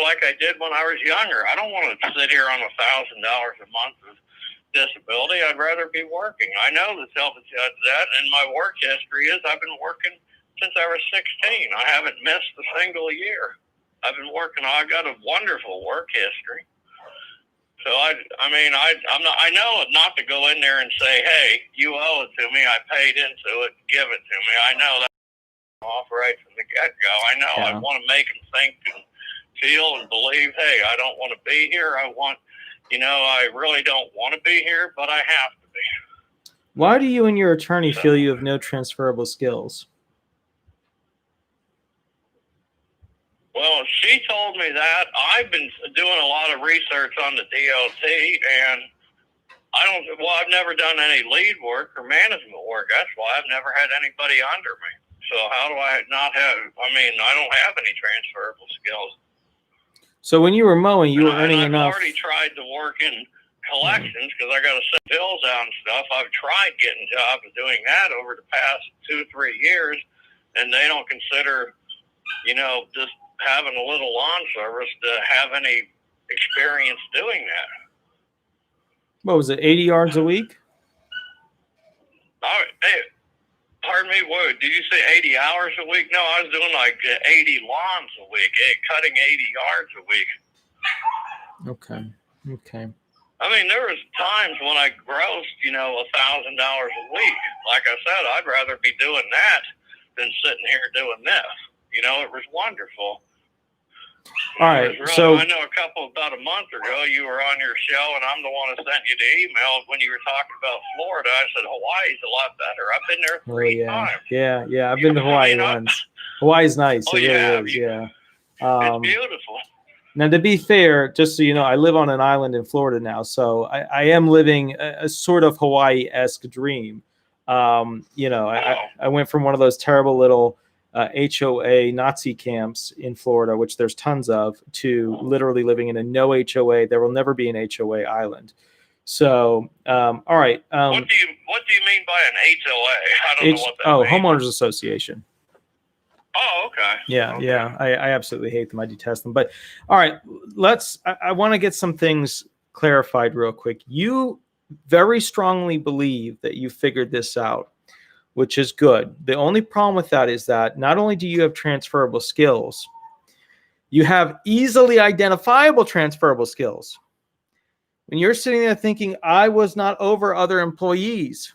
like I did when I was younger. I don't want to sit here on $1,000 a month of disability. I'd rather be working. I know the tell the judge that, and my work history is I've been working since I was 16. I haven't missed a single year. I've been working. I've got a wonderful work history. So I know not to go in there and say, hey, you owe it to me. I paid into it. Give it to me. I know that off right from the get-go. I know. Yeah. I want to make them think and feel and believe, hey, I don't want to be here. I really don't want to be here, but I have to be. Why do you and your attorney feel you have no transferable skills? Well, she told me that. I've been doing a lot of research on the DLT, and I've never done any lead work or management work. That's why I've never had anybody under me. So how do I not have, I don't have any transferable skills. So when you were mowing, you were earning enough. I've already tried to work in collections because I got to set bills out and stuff. I've tried getting jobs doing that over the past 2-3 years, and they don't consider, just having a little lawn service to have any experience doing that. What was it, 80 yards a week? Hey, pardon me, what, did you say 80 hours a week? No, I was doing like 80 lawns a week, cutting 80 yards a week. Okay. There was times when I grossed, $1,000 a week. Like I said, I'd rather be doing that than sitting here doing this. It was wonderful. All right. So I know about a month ago, you were on your show, and I'm the one who sent you the email when you were talking about Florida. I said Hawaii's a lot better. I've been there three times. Yeah. I've been to Hawaii once. Hawaii's nice. Oh, it really is. Yeah. It's beautiful. Now, to be fair, just so you know, I live on an island in Florida now, so I am living a sort of Hawaii-esque dream. I went from one of those terrible little HOA Nazi camps in Florida, which there's tons of, to literally living in a no HOA. There will never be an HOA island. So, all right. What do you mean by an HOA? I don't know what that means. Homeowners Association. Oh, okay. Yeah, okay. yeah. I absolutely hate them. I detest them. But all right, I want to get some things clarified real quick. You very strongly believe that you figured this out, which is good. The only problem with that is that not only do you have transferable skills, you have easily identifiable transferable skills. When you're sitting there thinking, I was not over other employees,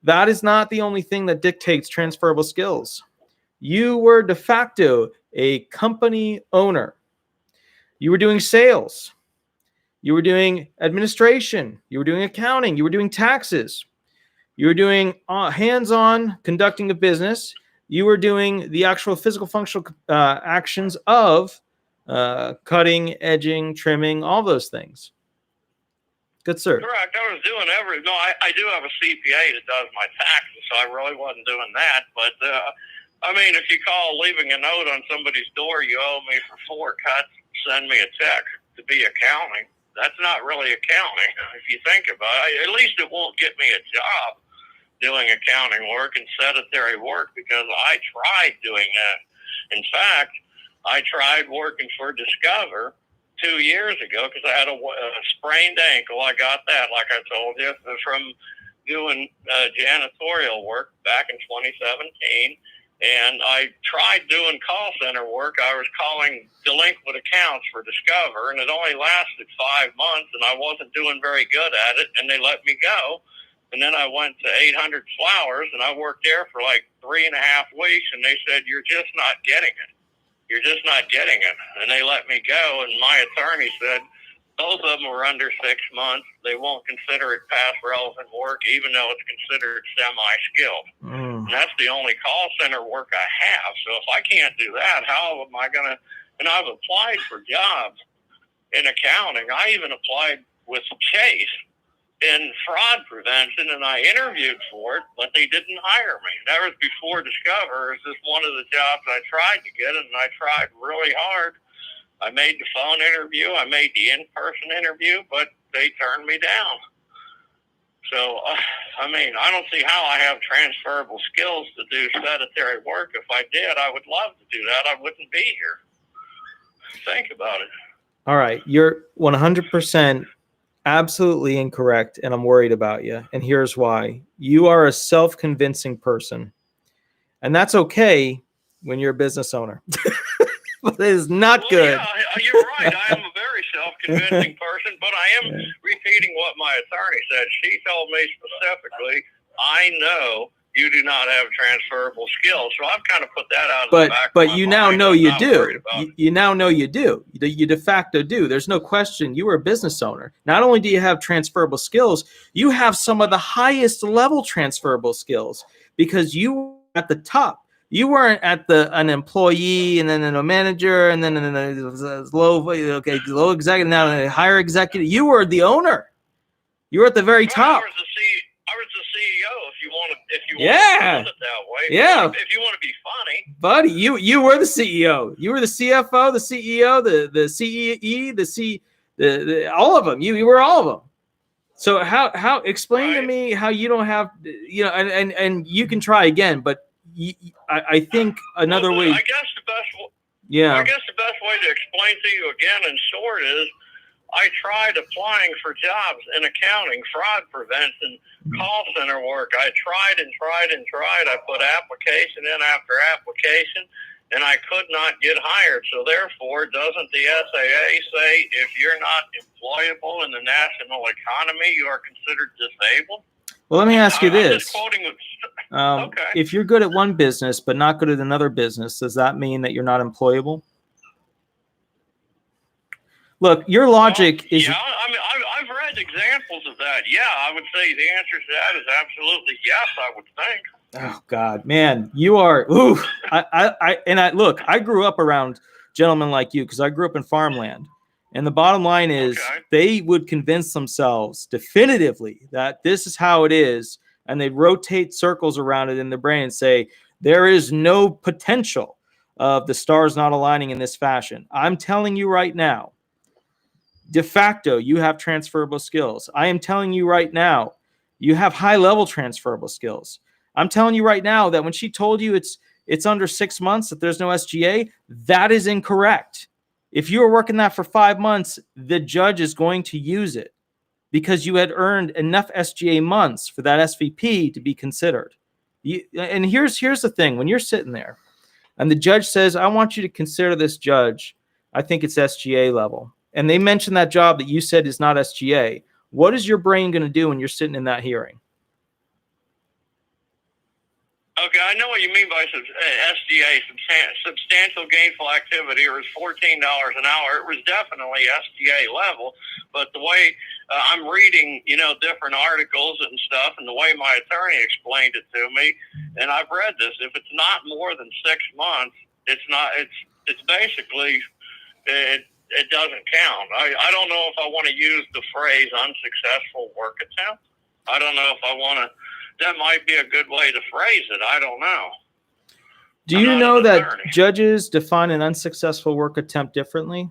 that is not the only thing that dictates transferable skills. You were de facto a company owner. You were doing sales. You were doing administration. You were doing accounting. You were doing taxes. You were doing hands-on conducting of business. You were doing the actual physical functional actions of cutting, edging, trimming, all those things. Good, sir. Correct. I was doing I do have a CPA that does my taxes, so I really wasn't doing that. But, if you call leaving a note on somebody's door, you owe me for 4 cuts, send me a check to be accounting. That's not really accounting, if you think about it. At least it won't get me a job doing accounting work and sedentary work, because I tried doing that. In fact, I tried working for Discover 2 years ago because I had a sprained ankle. I got that, like I told you, from doing janitorial work back in 2017. And I tried doing call center work. I was calling delinquent accounts for Discover, and it only lasted 5 months, and I wasn't doing very good at it, and they let me go. And then I went to 800 Flowers, and I worked there for like 3.5 weeks, and they said, you're just not getting it. You're just not getting it. And they let me go, and my attorney said, both of them were under 6 months. They won't consider it past relevant work, even though it's considered semi-skilled. And that's the only call center work I have. So if I can't do that, how am I going to? And I've applied for jobs in accounting. I even applied with Chase in fraud prevention, and I interviewed for it, but they didn't hire me. That was before Discover. It was just one of the jobs I tried to get, and I tried really hard. I made the phone interview. I made the in-person interview, but they turned me down. So, I don't see how I have transferable skills to do sedentary work. If I did, I would love to do that. I wouldn't be here. Think about it. All right. You're 100% absolutely incorrect, and I'm worried about you. And here's why. You are a self-convincing person, and that's okay when you're a business owner. But it is not good. Yeah, you're right. I am a very self-convincing person, but I am repeating what my attorney said. She told me specifically, I know you do not have transferable skills. So I've kind of put that out of the back But of my you now mind. know I'm you not do. worried about it. You now know you do. You de facto do. There's no question. You are a business owner. Not only do you have transferable skills, you have some of the highest level transferable skills because you were at the top. You weren't at an employee and then a manager and then a low executive, now a higher executive. You were the owner. You were at the very top. I was the CEO, if you want to put it that way. Yeah. If you want to be funny. Buddy, you were the CEO. You were the CFO, the CEO, the CEE, the all of them. You were all of them. So how explain to me how you don't have, and you can try again, but I think another way. I guess the best way to explain to you again in short is I tried applying for jobs in accounting, fraud prevention, call center work. I tried and tried and tried. I put application in after application, and I could not get hired. So therefore, doesn't the SAA say if you're not employable in the national economy, you are considered disabled? Well, let me ask you this. I'm just quoting okay. If you're good at one business but not good at another business, does that mean that you're not employable? Look, your logic is. Yeah, I mean, I've read examples of that. Yeah, I would say the answer to that is absolutely yes, I would think. Oh God, man, you are. Ooh, look. I grew up around gentlemen like you because I grew up in farmland, and the bottom line is they would convince themselves definitively that this is how it is, and they'd rotate circles around it in their brain and say there is no potential of the stars not aligning in this fashion. I'm telling you right now, de facto, you have transferable skills. I am telling you right now, you have high-level transferable skills. I'm telling you right now that when she told you it's under 6 months that there's no SGA, that is incorrect. If you were working that for 5 months, the judge is going to use it because you had earned enough SGA months for that SVP to be considered. And here's the thing: when you're sitting there, and the judge says, "I want you to consider this judge. I think it's SGA level," and they mention that job that you said is not SGA. What is your brain going to do when you're sitting in that hearing? Okay, I know what you mean by SGA, substantial gainful activity, or it's $14 an hour. It was definitely SGA level, but the way I'm reading, different articles and stuff, and the way my attorney explained it to me, and I've read this, if it's not more than 6 months, it's not. It's basically it doesn't count. I don't know if I want to use the phrase unsuccessful work attempt. I don't know if I want to. That might be a good way to phrase it. I don't know. Do you know that judges define an unsuccessful work attempt differently?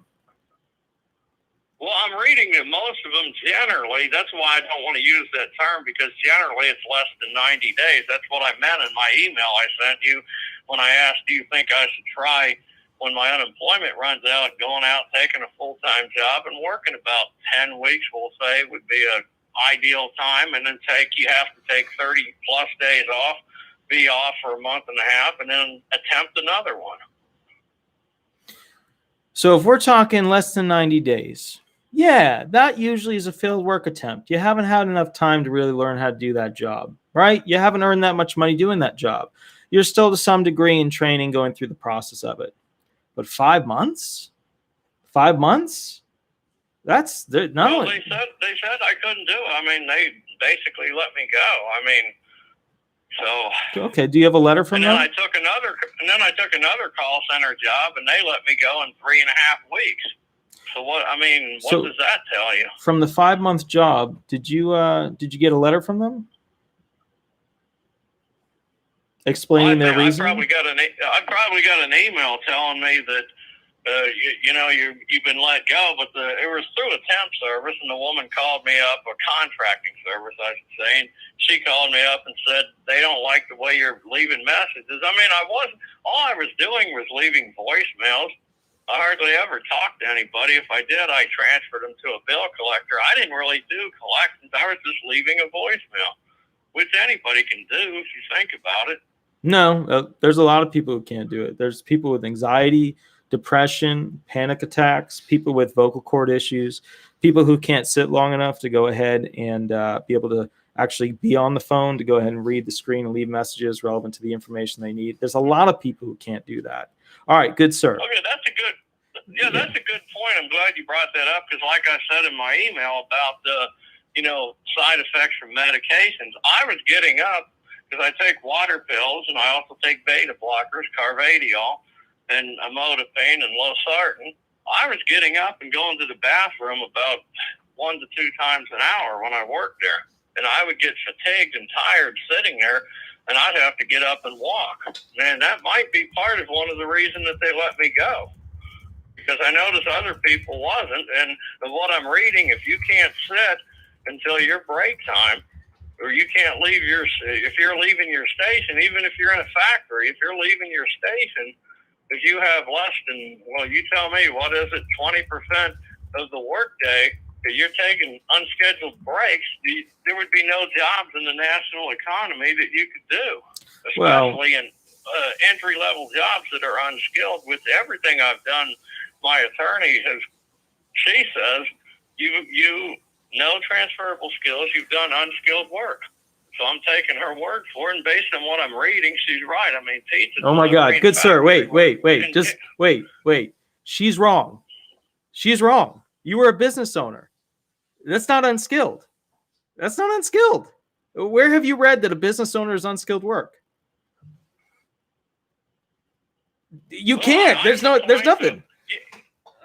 Well, I'm reading that most of them generally, that's why I don't want to use that term, because generally it's less than 90 days. That's what I meant in my email I sent you when I asked, do you think I should try when my unemployment runs out, going out, taking a full-time job and working about 10 weeks, we'll say, would be a ideal time, and then you have to take 30 plus days off, be off for a month and a half, and then attempt another one. So if we're talking less than 90 days, yeah, that usually is a failed work attempt. You haven't had enough time to really learn how to do that job, right? You haven't earned that much money doing that job. You're still to some degree in training, going through the process of it. But 5 months? 5 months? That's not. Well, they said I couldn't do it. I mean, they basically let me go. I mean, so. Okay. Do you have a letter from them? And then I took another call center job, and they let me go in 3.5 weeks. So what? I mean, what does that tell you? From the 5-month job, did you get a letter from them explaining their reason? I probably got an email telling me that. You've been let go, but it was through a temp service, and the woman called me up, a contracting service, I should say, and she called me up and said, they don't like the way you're leaving messages. I mean, all I was doing was leaving voicemails. I hardly ever talked to anybody. If I did, I transferred them to a bill collector. I didn't really do collections. I was just leaving a voicemail, which anybody can do if you think about it. No, there's a lot of people who can't do it. There's people with anxiety, depression, panic attacks, people with vocal cord issues, people who can't sit long enough to go ahead and be able to actually be on the phone, to go ahead and read the screen and leave messages relevant to the information they need. There's a lot of people who can't do that. All right, good sir. Okay, that's a good point. I'm glad you brought that up, because like I said in my email about the, side effects from medications, I was getting up because I take water pills and I also take beta blockers, Carvadiol, and amlodipine and losartan. I was getting up and going to the bathroom about 1 to 2 times an hour when I worked there. And I would get fatigued and tired sitting there, and I'd have to get up and walk. Man, that might be part of one of the reasons that they let me go. Because I noticed other people wasn't. And what I'm reading, if you can't sit until your break time, or you can't leave if you're leaving your station, even if you're in a factory, if you're leaving your station, if you have less than, well, you tell me, what is it, 20% of the workday, if you're taking unscheduled breaks, there would be no jobs in the national economy that you could do, especially in entry-level jobs that are unskilled. With everything I've done, my attorney she says, you know transferable skills, you've done unskilled work. So I'm taking her word for it, and based on what I'm reading, she's right. I mean, teaching. Oh my God, good sir. Wait. Just wait. She's wrong. She's wrong. You were a business owner. That's not unskilled. That's not unskilled. Where have you read that a business owner is unskilled work? You can't. There's nothing.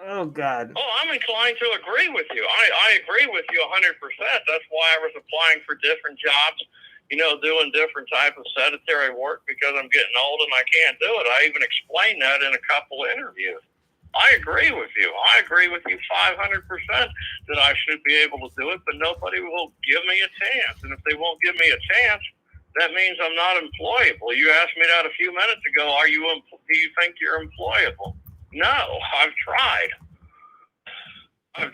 Oh God. Oh, I'm inclined to agree with you. I agree with you 100%. That's why I was applying for different jobs, doing different type of sedentary work because I'm getting old and I can't do it. I even explained that in a couple of interviews. I agree with you. I agree with you 500% that I should be able to do it, but nobody will give me a chance. And if they won't give me a chance, that means I'm not employable. You asked me that a few minutes ago. Do you think you're employable? No, I've tried. I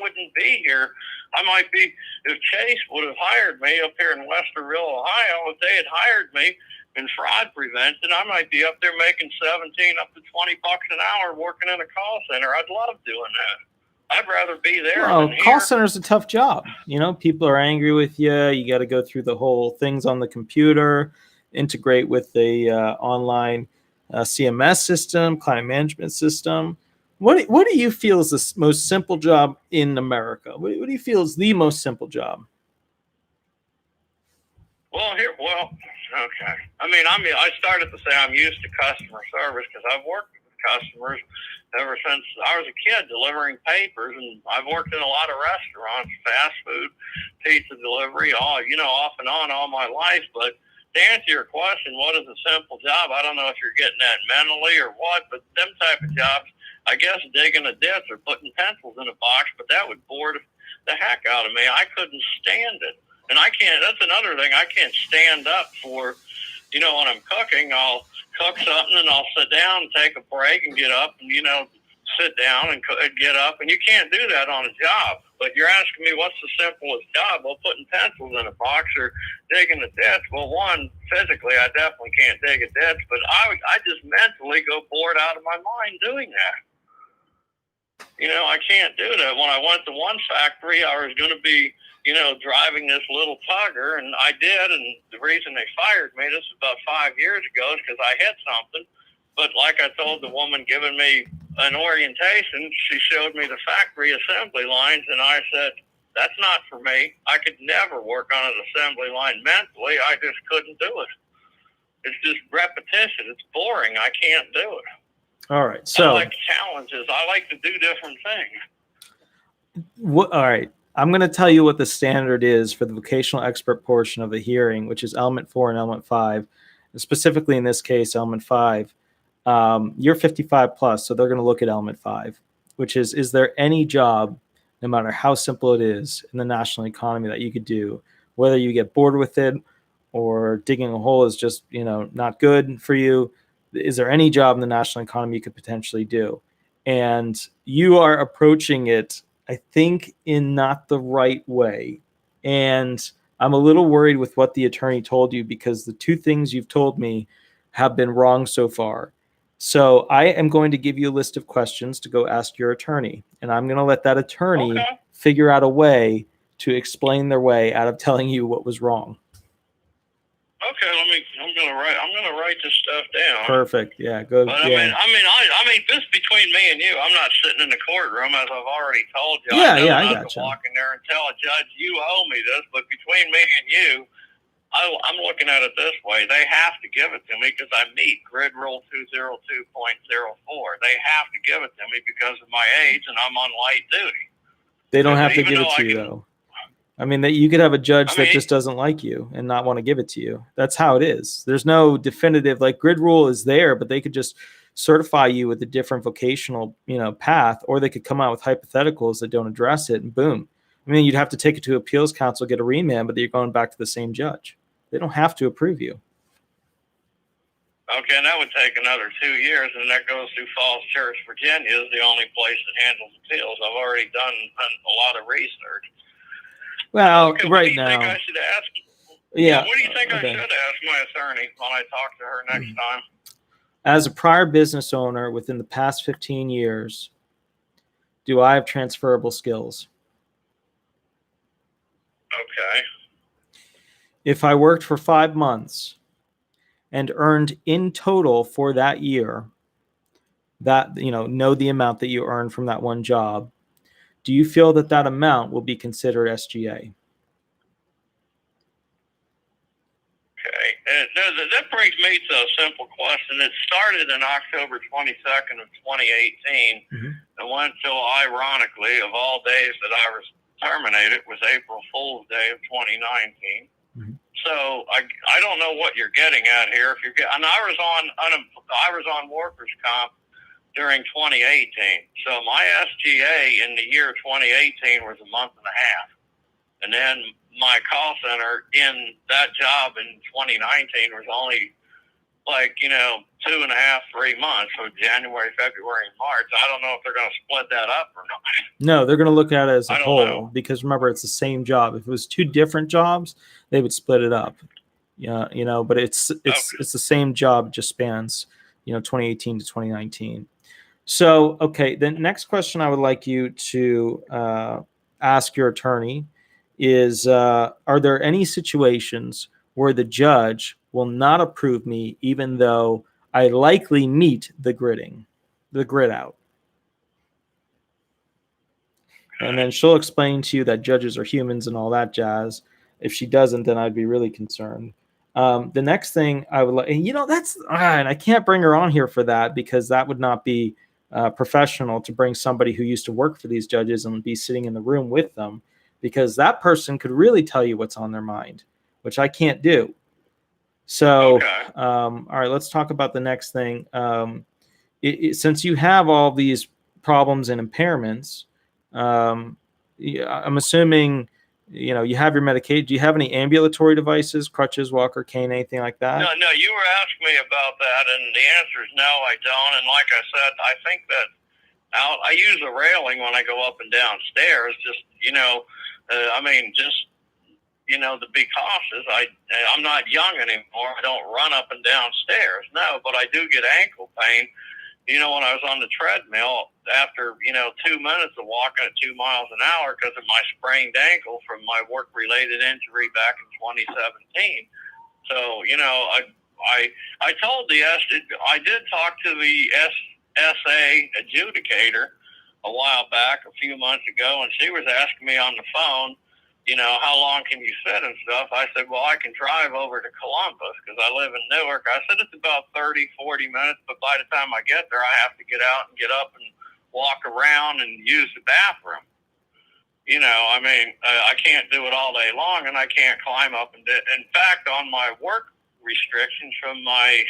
wouldn't be here. I might be, if Chase would have hired me up here in Westerville, Ohio, if they had hired me in fraud prevention, I might be up there making 17 up to $20 an hour working in a call center. I'd love doing that. I'd rather be there. Well, than call here. center's a tough job. People are angry with you. You got to go through the whole things on the computer, integrate with the online CMS system, client management system. What do you feel is the most simple job in America? What do you feel is the most simple job? Okay. I started to say I'm used to customer service because I've worked with customers ever since I was a kid delivering papers, and I've worked in a lot of restaurants, fast food, pizza delivery, off and on all my life. But to answer your question, what is a simple job? I don't know if you're getting that mentally or what, but them type of jobs, I guess digging a ditch or putting pencils in a box, but that would bore the heck out of me. I couldn't stand it. And that's another thing, I can't stand up for, when I'm cooking, I'll cook something and I'll sit down and take a break and get up and, sit down and get up. And you can't do that on a job. But you're asking me what's the simplest job? Well, putting pencils in a box or digging a ditch. Well, one, physically, I definitely can't dig a ditch, but I just mentally go bored out of my mind doing that. I can't do that. When I went to one factory, I was going to be, driving this little tugger, and I did, and the reason they fired me, this was about 5 years ago, is because I hit something. But like I told the woman giving me an orientation, she showed me the factory assembly lines, and I said, that's not for me. I could never work on an assembly line mentally. I just couldn't do it. It's just repetition. It's boring. I can't do it. All right. So I like challenges. I like to do different things. All right. I'm going to tell you what the standard is for the vocational expert portion of the hearing, which is element 4 and element 5. And specifically in this case, element 5. You're 55 plus, so they're going to look at element 5, which is there any job, no matter how simple it is, in the national economy that you could do, whether you get bored with it or digging a hole is just, not good for you? Is there any job in the national economy you could potentially do? And you are approaching it, I think, in not the right way. And I'm a little worried with what the attorney told you, because the two things you've told me have been wrong so far. So I am going to give you a list of questions to go ask your attorney, and I'm going to let that attorney figure out a way to explain their way out of telling you what was wrong. Okay, I'm gonna write this stuff down. Perfect. Yeah, go. But yeah. I mean, this between me and you. I'm not sitting in the courtroom, as I've already told you. I got to walk in there and tell a judge, you owe me this. But between me and you, I'm looking at it this way. They have to give it to me because I meet grid rule 202.04. They have to give it to me because of my age and I'm on light duty. They don't have to give it to you, though. I mean, that you could have a judge that just doesn't like you and not want to give it to you. That's how it is. There's no definitive, like, grid rule is there, but they could just certify you with a different vocational, path, or they could come out with hypotheticals that don't address it, and boom. I mean, you'd have to take it to appeals council, get a remand, but you're going back to the same judge. They don't have to approve you. Okay, and that would take another 2 years, and that goes through Falls Church, Virginia, is the only place that handles appeals. I've already done a lot of research. Well, okay, right now. What do you think I should ask? Yeah. What do you think I should ask my attorney when I talk to her next time? As a prior business owner within the past 15 years, do I have transferable skills? Okay. If I worked for 5 months and earned in total for that year, that, know the amount that you earned from that one job, do you feel that that amount will be considered SGA? Okay. That brings me to a simple question. It started in October 22nd of 2018 and went till, ironically, of all days that I was terminated, was April Fool's Day of 2019. So I don't know what you're getting at here. And I was on workers' comp during 2018. So my SGA in the year 2018 was a month and a half. And then my call center in that job in 2019 was only 2.5, 3 months. So January, February, and March. I don't know if they're going to split that up or not. No, they're going to look at it as a whole know. Because remember, it's the same job. If it was two different jobs, they would split it up. Yeah, but it's the same job, just spans 2018 to 2019. So okay, the next question I would like you to ask your attorney is, are there any situations where the judge will not approve me even though I likely meet the grid out? And then she'll explain to you that judges are humans and all that jazz. If she doesn't, then I'd be really concerned. The next thing I would like, and I can't bring her on here for that because that would not be professional to bring somebody who used to work for these judges and be sitting in the room with them, because that person could really tell you what's on their mind, which I can't do. So, all right, let's talk about the next thing. Since you have all these problems and impairments, I'm assuming, you have your medication. Do you have any ambulatory devices, crutches, walker, cane, anything like that? No, you were asking me about that, and the answer is no, I don't. And like I said, I think that I use a railing when I go up and down stairs, just, to be cautious. I'm not young anymore. I don't run up and down stairs. No, but I do get ankle pain. When I was on the treadmill, after, 2 minutes of walking at 2 miles an hour because of my sprained ankle from my work-related injury back in 2017. So, I told I did talk to the SA adjudicator a while back, a few months ago, and she was asking me on the phone, how long can you sit and stuff? I said, well, I can drive over to Columbus because I live in Newark. I said, it's about 30, 40 minutes, but by the time I get there, I have to get out and get up and walk around and use the bathroom. I can't do it all day long, and I can't climb up and in fact, on my work restrictions from my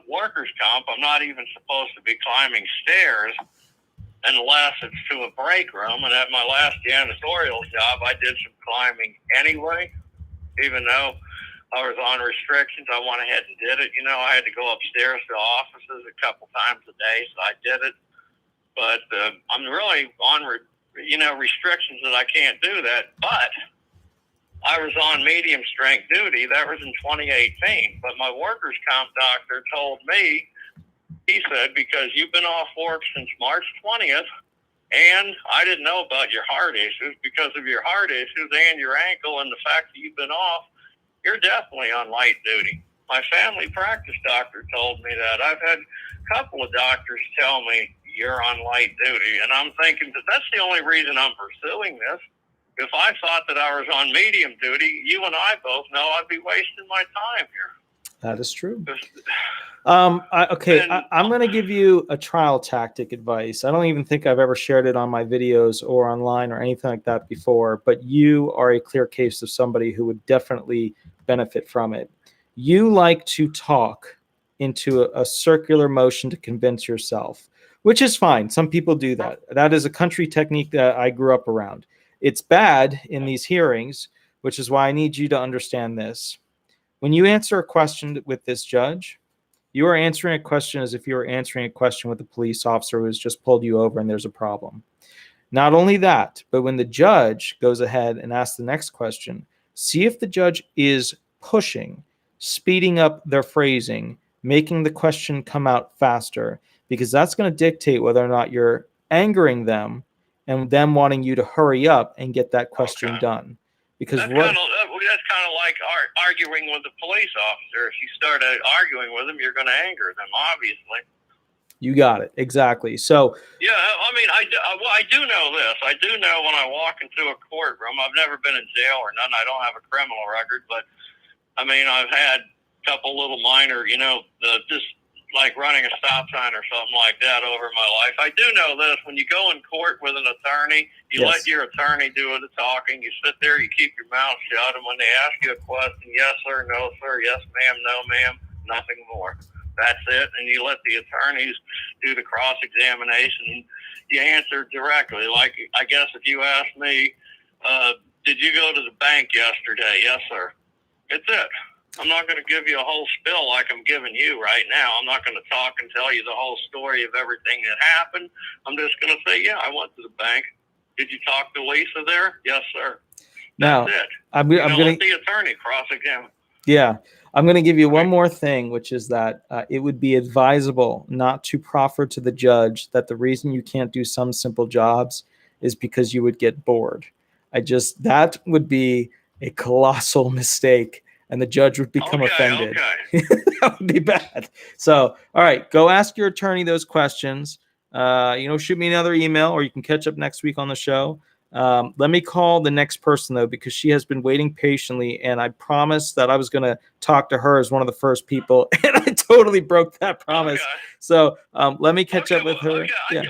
workers' comp, I'm not even supposed to be climbing stairs unless it's to a break room. And at my last janitorial job, I did some climbing anyway, even though I was on restrictions. I went ahead and did it. I had to go upstairs to offices a couple times a day, so I did it. But I'm really on, restrictions that I can't do that. But I was on medium strength duty. That was in 2018. But my workers' comp doctor told me, he said, because you've been off work since March 20th, and I didn't know about your heart issues. Because of your heart issues and your ankle and the fact that you've been off, you're definitely on light duty. My family practice doctor told me that. I've had a couple of doctors tell me you're on light duty, and I'm thinking that that's the only reason I'm pursuing this. If I thought that I was on medium duty, you and I both know I'd be wasting my time here. That is true. I'm going to give you a trial tactic advice. I don't even think I've ever shared it on my videos or online or anything like that before, but you are a clear case of somebody who would definitely benefit from it. You like to talk into a circular motion to convince yourself, which is fine. Some people do that. That is a country technique that I grew up around. It's bad in these hearings, which is why I need you to understand this. When you answer a question with this judge, you are answering a question as if you were answering a question with a police officer who has just pulled you over and there's a problem. Not only that, but when the judge goes ahead and asks the next question, see if the judge is pushing, speeding up their phrasing, making the question come out faster, because that's going to dictate whether or not you're angering them and them wanting you to hurry up and get that question done. Because that's kind of like arguing with a police officer. If you start arguing with them, you're going to anger them, obviously. You got it. Exactly. So, Yeah, I mean, I do know this. I do know when I walk into a courtroom, I've never been in jail or nothing. I don't have a criminal record, but I mean, I've had a couple little minor, just like running a stop sign or something like that over my life. I do know this. When you go in court with an attorney, you Yes. let your attorney do the talking. You sit there, you keep your mouth shut, and when they ask you a question, yes, sir, no, sir, yes, ma'am, no, ma'am, nothing more. That's it. And you let the attorneys do the cross-examination, and you answer directly. Like, I guess if you ask me, did you go to the bank yesterday? Yes, sir. It's it. I'm not going to give you a whole spill like I'm giving you right now. I'm not going to talk and tell you the whole story of everything that happened. I'm just going to say, yeah, I went to the bank. Did you talk to Lisa there? Yes, sir. now That's it. I'm going Let to, the attorney cross-examine. yeah, I'm going to give you one more thing, which is that it would be advisable not to proffer to the judge that the reason you can't do some simple jobs is because you would get bored. That would be a colossal mistake, and the judge would become offended. Okay. That would be bad. So, all right, go ask your attorney those questions. Shoot me another email, or you can catch up next week on the show. Let me call the next person, though, because she has been waiting patiently, and I promised that I was going to talk to her as one of the first people, and I totally broke that promise. Okay. So let me catch up with her. Okay, Yeah.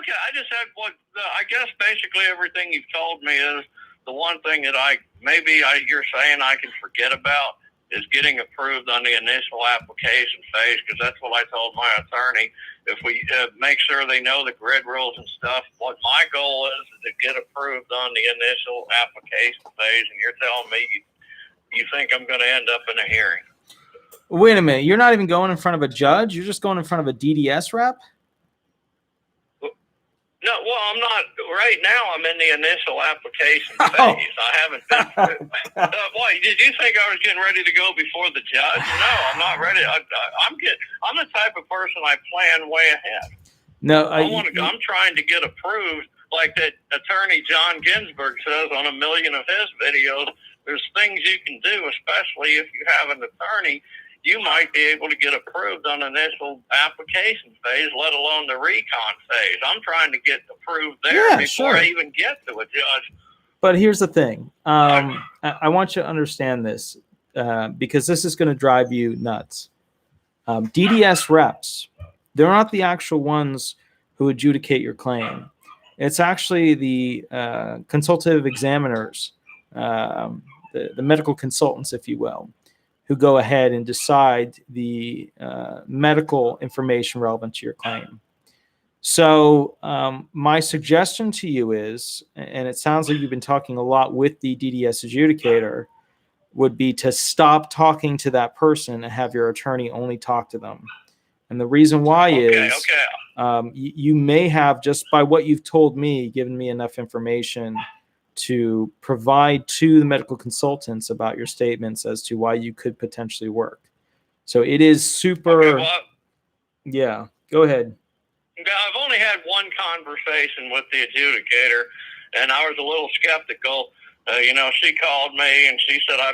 I just had I guess basically everything you've told me is the one thing that you're saying I can forget about is getting approved on the initial application phase, because that's what I told my attorney. If we make sure they know the grid rules and stuff, what my goal is to get approved on the initial application phase, and you're telling me you think I'm going to end up in a hearing. Wait a minute. You're not even going in front of a judge? You're just going in front of a DDS rep? No, well, I'm not. Right now, I'm in the initial application phase. I haven't been. Why? Did you think I was getting ready to go before the judge? No, I'm not ready. I'm the type of person I plan way ahead. No, I'm trying to get approved, like that attorney John Ginsburg says on a million of his videos. There's things you can do, especially if you have an attorney. You might be able to get approved on the initial application phase, let alone the recon phase. I'm trying to get approved there before I even get to a judge. But here's the thing. I want you to understand this because this is going to drive you nuts. DDS reps, they're not the actual ones who adjudicate your claim. It's actually the consultative examiners, the medical consultants, if you will, who go ahead and decide the medical information relevant to your claim. So my suggestion to you is, and it sounds like you've been talking a lot with the DDS adjudicator, would be to stop talking to that person and have your attorney only talk to them. And the reason why is you may have, just by what you've told me, given me enough information to provide to the medical consultants about your statements as to why you could potentially work. So it is super. Yeah, go ahead. I've only had one conversation with the adjudicator, and I was a little skeptical. She called me and she said, I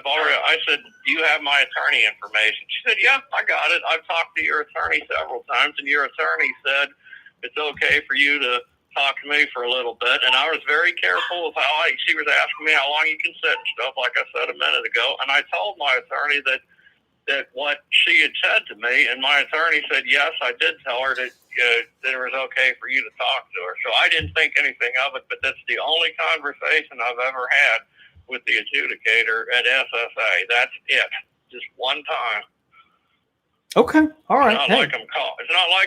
said, do you have my attorney information? She said, yeah, I got it. I've talked to your attorney several times, and your attorney said it's okay for you to talk to me for a little bit. And I was very careful of she was asking me how long you can sit and stuff, like I said a minute ago. And I told my attorney that what she had said to me, and my attorney said, yes, I did tell her that it was okay for you to talk to her. So I didn't think anything of it, but that's the only conversation I've ever had with the adjudicator at SSA. That's it. Just one time. Okay. All right. It's not like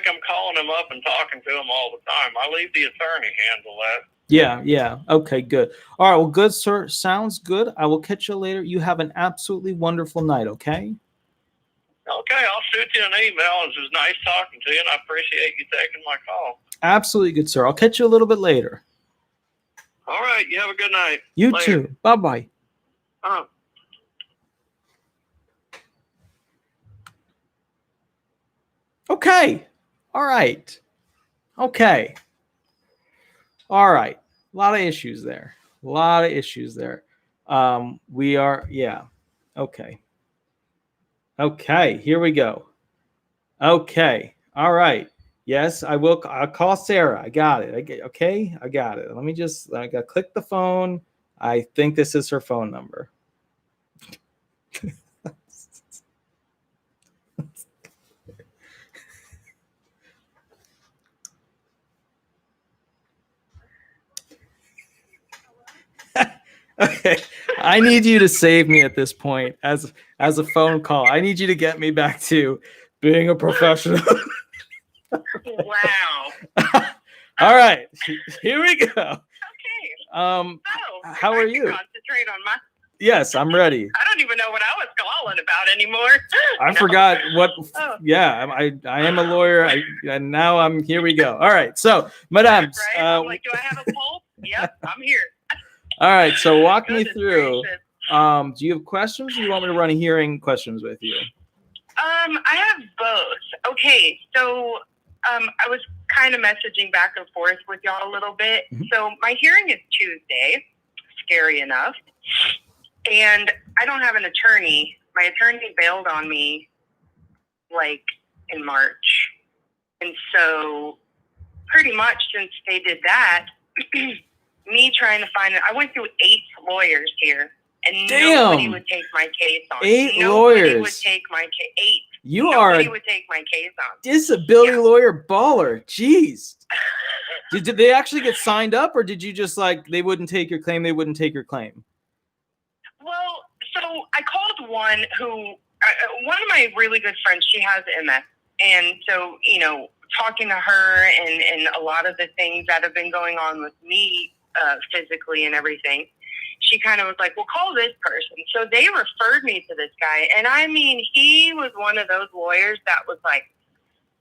I'm calling him up and talking to him all the time. I leave the attorney handle that. Yeah. Okay, good. All right. Well, good, sir. Sounds good. I will catch you later. You have an absolutely wonderful night, okay? Okay, I'll shoot you an email. It was nice talking to you, and I appreciate you taking my call. Absolutely good, sir. I'll catch you a little bit later. All right. You have a good night. You Later. too. Bye-bye. Okay. All right. Okay. All right. A lot of issues there. We are, yeah. Okay. Okay. Here we go. Okay. All right. Yes, I will. I'll call Sarah. I got it. Okay, I got it. Let me just. I got to click the phone. I think this is her phone number. Okay, I need you to save me at this point as a phone call. I need you to get me back to being a professional. Wow. All right, here we go. Okay. So, How are you? Concentrate on my. Yes, I'm ready. I don't even know what I was calling about anymore. I forgot what. Yeah, I am a lawyer, and now I'm here. We go. All right, so, madame. Right? I'm like, do I have a pulse? Yep, I'm here. All right, so walk me Goodness through. gracious. Do you have questions, or do you want me to run a hearing questions with you? I have both. Okay, so I was kind of messaging back and forth with y'all a little bit. Mhm. So my hearing is Tuesday, scary enough, and I don't have an attorney. My attorney bailed on me like in March, and so pretty much since they did that, me trying to find it, I went through 8 lawyers here, and nobody would take my case on. 8 Nobody lawyers would take my case. 8. You Nobody are would take my case on. disability Yeah. lawyer baller. Jeez. Did they actually get signed up, or did you just like they wouldn't take your claim? They wouldn't take your claim. Well, so I called one of my really good friends. She has MS, and so talking to her and a lot of the things that have been going on with me physically and everything, she kind of was like, well, call this person. So they referred me to this guy. And I mean, he was one of those lawyers that was like,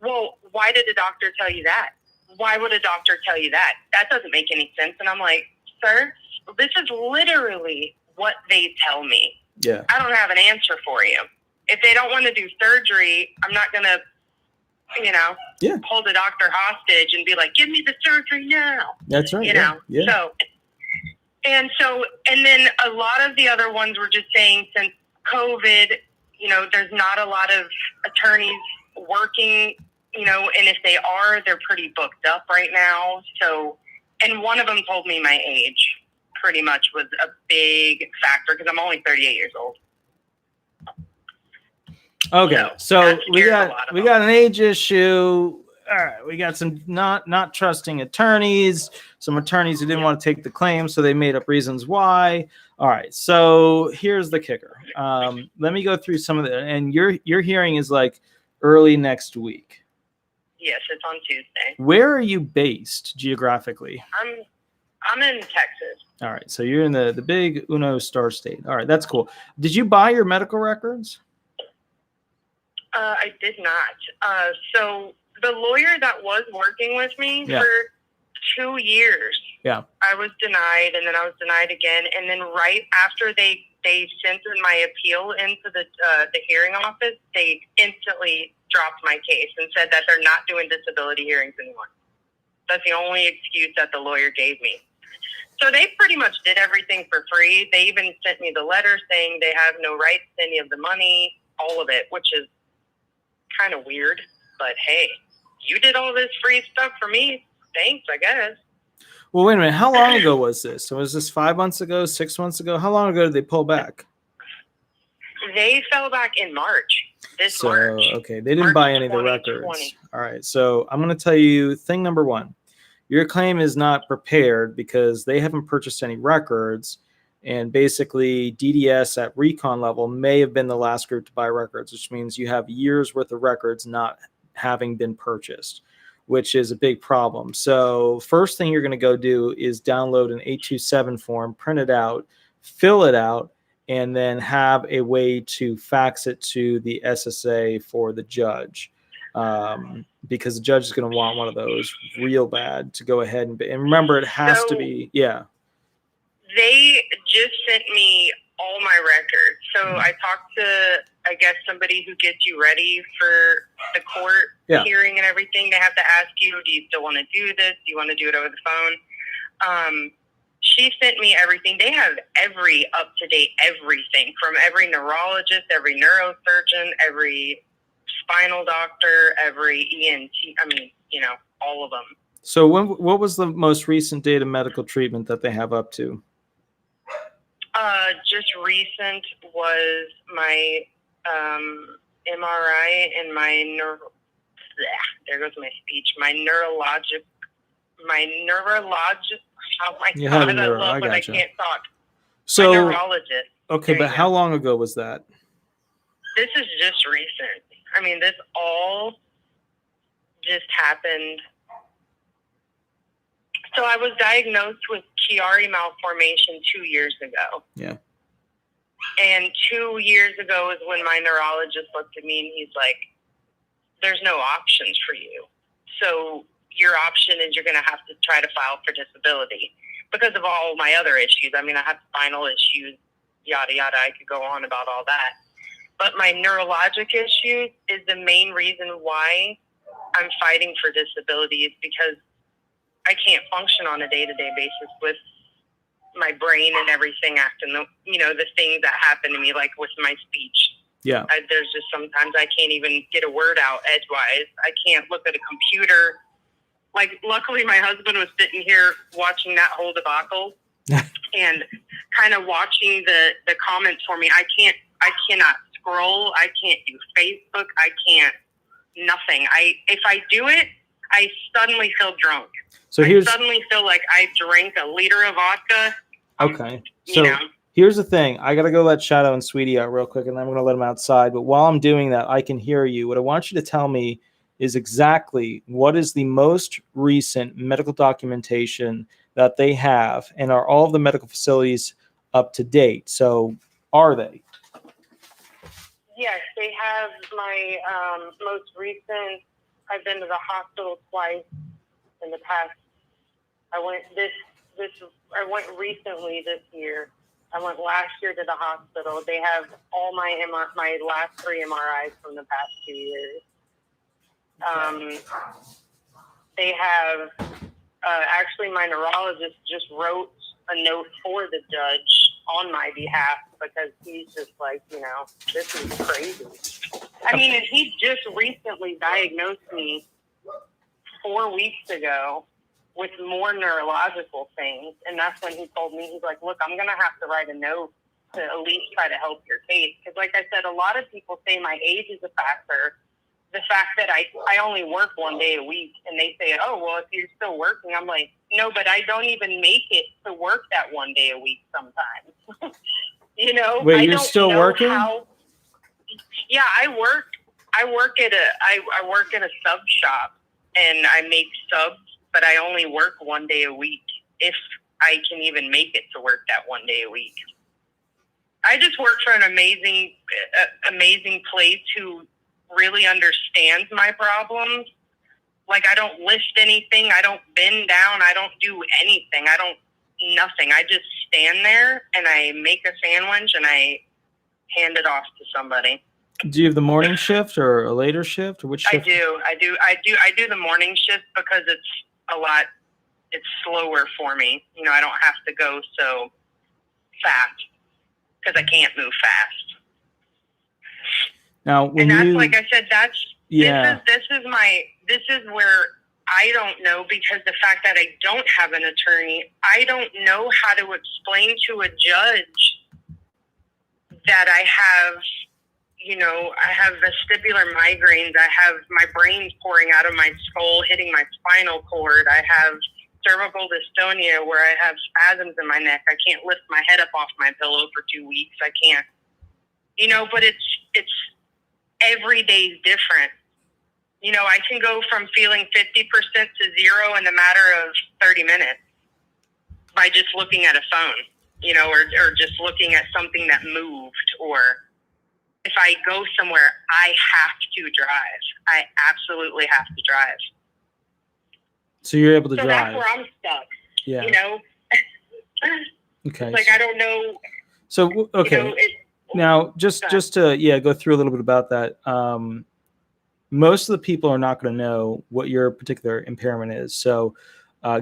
well, why did a doctor tell you that? Why would a doctor tell you that? That doesn't make any sense. And I'm like, sir, this is literally what they tell me. Yeah. I don't have an answer for you. If they don't want to do surgery, I'm not going to, hold a doctor hostage and be like, give me the surgery now. That's right. Yeah. Yeah. And then a lot of the other ones were just saying since COVID, there's not a lot of attorneys working, and if they are, they're pretty booked up right now. So, and one of them told me my age pretty much was a big factor because I'm only 38 years old. Okay, so we got an age issue. All right, we got some not trusting attorneys, some attorneys who didn't want to take the claim, so they made up reasons why. All right, so here's the kicker. Let me go through some of the, and your hearing is like early next week. Yes, it's on Tuesday. Where are you based geographically? I'm in Texas. All right, so you're in the big Uno Star State. All right, that's cool. Did you buy your medical records? I did not. So the lawyer that was working with me Yeah. for 2 years, Yeah. I was denied, and then I was denied again. And then right after they sent my appeal into the hearing office, they instantly dropped my case and said that they're not doing disability hearings anymore. That's the only excuse that the lawyer gave me. So they pretty much did everything for free. They even sent me the letter saying they have no rights to any of the money, all of it, which is kind of weird. But hey, you did all this free stuff for me. Thanks, I guess. Well, wait a minute. How long ago was this? So was this 5 months ago, 6 months ago? How long ago did they pull back? They fell back in March. March. Okay, they didn't March buy any of the 2020. records. All right, so I'm going to tell you thing number 1. Your claim is not prepared because they haven't purchased any records, and basically DDS at recon level may have been the last group to buy records, which means you have years worth of records not having been purchased, which is a big problem. So first thing you're going to go do is download an 827 form, print it out, fill it out, and then have a way to fax it to the SSA for the judge. Because the judge is going to want one of those real bad to go ahead and remember, it has to be, yeah. They just sent me all my records. So I talked to, I guess, somebody who gets you ready for the court hearing and everything. They have to ask you, do you still want to do this? Do you want to do it over the phone? She sent me everything. They have every up-to-date everything from every neurologist, every neurosurgeon, every spinal doctor, every ENT. I mean, all of them. So what was the most recent date of medical treatment that they have up to? Just recent was my MRI and my there goes my speech. My neurologic. Oh my You God, had a I neuro. love I when I gotcha. can't talk. So My neurologist. okay, There but you how go. long ago was that? This is just recent. I mean, this all just happened. So I was diagnosed with Chiari malformation 2 years ago. Yeah. And 2 years ago is when my neurologist looked at me and he's like, there's no options for you. So your option is you're going to have to try to file for disability because of all my other issues. I mean, I have spinal issues, yada, yada. I could go on about all that. But my neurologic issue is the main reason why I'm fighting for disability is because I can't function on a day-to-day basis with my brain and everything acting, the things that happen to me, like with my speech. Yeah. There's just sometimes I can't even get a word out edgewise. I can't look at a computer. Like, luckily my husband was sitting here watching that whole debacle and kind of watching the comments for me. I cannot scroll. I can't do Facebook. I can't, nothing. If I do it, I suddenly feel drunk. So I suddenly feel like I drank a liter of vodka. Okay. So here's the thing. I got to go let Shadow and Sweetie out real quick, and then I'm going to let them outside. But while I'm doing that, I can hear you. What I want you to tell me is exactly what is the most recent medical documentation that they have, and are all of the medical facilities up to date? So are they? Yes, they have my most recent. I've been to the hospital twice in the past. I went recently this year. I went last year to the hospital. They have all my last 3 MRIs from the past 2 years. They have actually my neurologist just wrote a note for the judge on my behalf because he's just like, this is crazy. I mean, and he just recently diagnosed me 4 weeks ago with more neurological things. And that's when he told me, he's like, look, I'm going to have to write a note to at least try to help your case. Because like I said, a lot of people say my age is a factor. The fact that I only work 1 day a week, and they say, oh, well, if you're still working, I'm like, no, but I don't even make it to work that 1 day a week sometimes. Wait, I you're don't still know working? Yeah, I work at a sub shop, and I make subs, but I only work 1 day a week if I can even make it to work that 1 day a week. I just work for an amazing place who really understands my problems. Like, I don't lift anything. I don't bend down. I don't do anything. Nothing. I just stand there and I make a sandwich and I hand it off to somebody. Do you have the morning shift or a later shift, or which shift? I do the morning shift because it's slower for me. I don't have to go so fast because I can't move fast. Now, and that's like I said, this is where I don't know, because the fact that I don't have an attorney, I don't know how to explain to a judge that I have vestibular migraines. I have my brains pouring out of my skull, hitting my spinal cord. I have cervical dystonia where I have spasms in my neck. I can't lift my head up off my pillow for 2 weeks. I can't, but it's every day is different. I can go from feeling 50% to 0 in a matter of 30 minutes by just looking at a phone, or just looking at something that moved. Or if I go somewhere, I have to drive. I absolutely have to drive. So you're able to drive. That's where I'm stuck. Yeah. Okay. Like, I don't know. So, okay. Now, just to go through a little bit about that. Most of the people are not going to know what your particular impairment is. So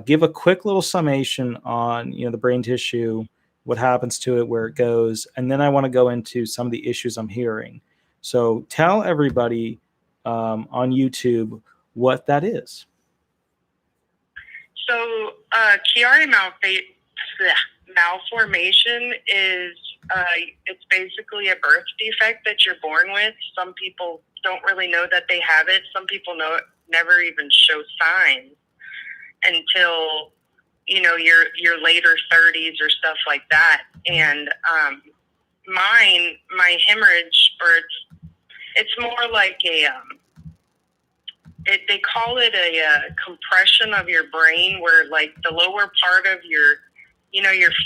give a quick little summation on, the brain tissue, what happens to it, where it goes. And then I want to go into some of the issues I'm hearing. So tell everybody on YouTube what that is. So, Chiari malformation is it's basically a birth defect that you're born with. Some people don't really know that they have it. Some people never even show signs until your later 30s or stuff like that. And my hemorrhage, or it's more like they call it a compression of your brain, where like the lower part of your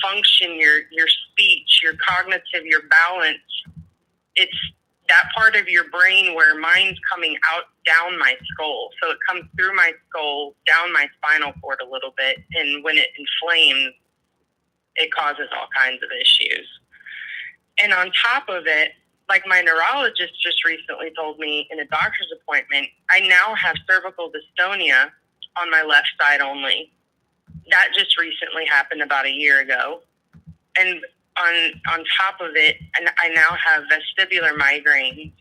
function, your speech, your cognitive, your balance, it's that part of your brain where mine's coming out down my skull. So it comes through my skull, down my spinal cord a little bit. And when it inflames, it causes all kinds of issues. And on top of it, like my neurologist just recently told me in a doctor's appointment, I now have cervical dystonia on my left side only. That just recently happened about a year ago. And on top of it, and I now have vestibular migraines,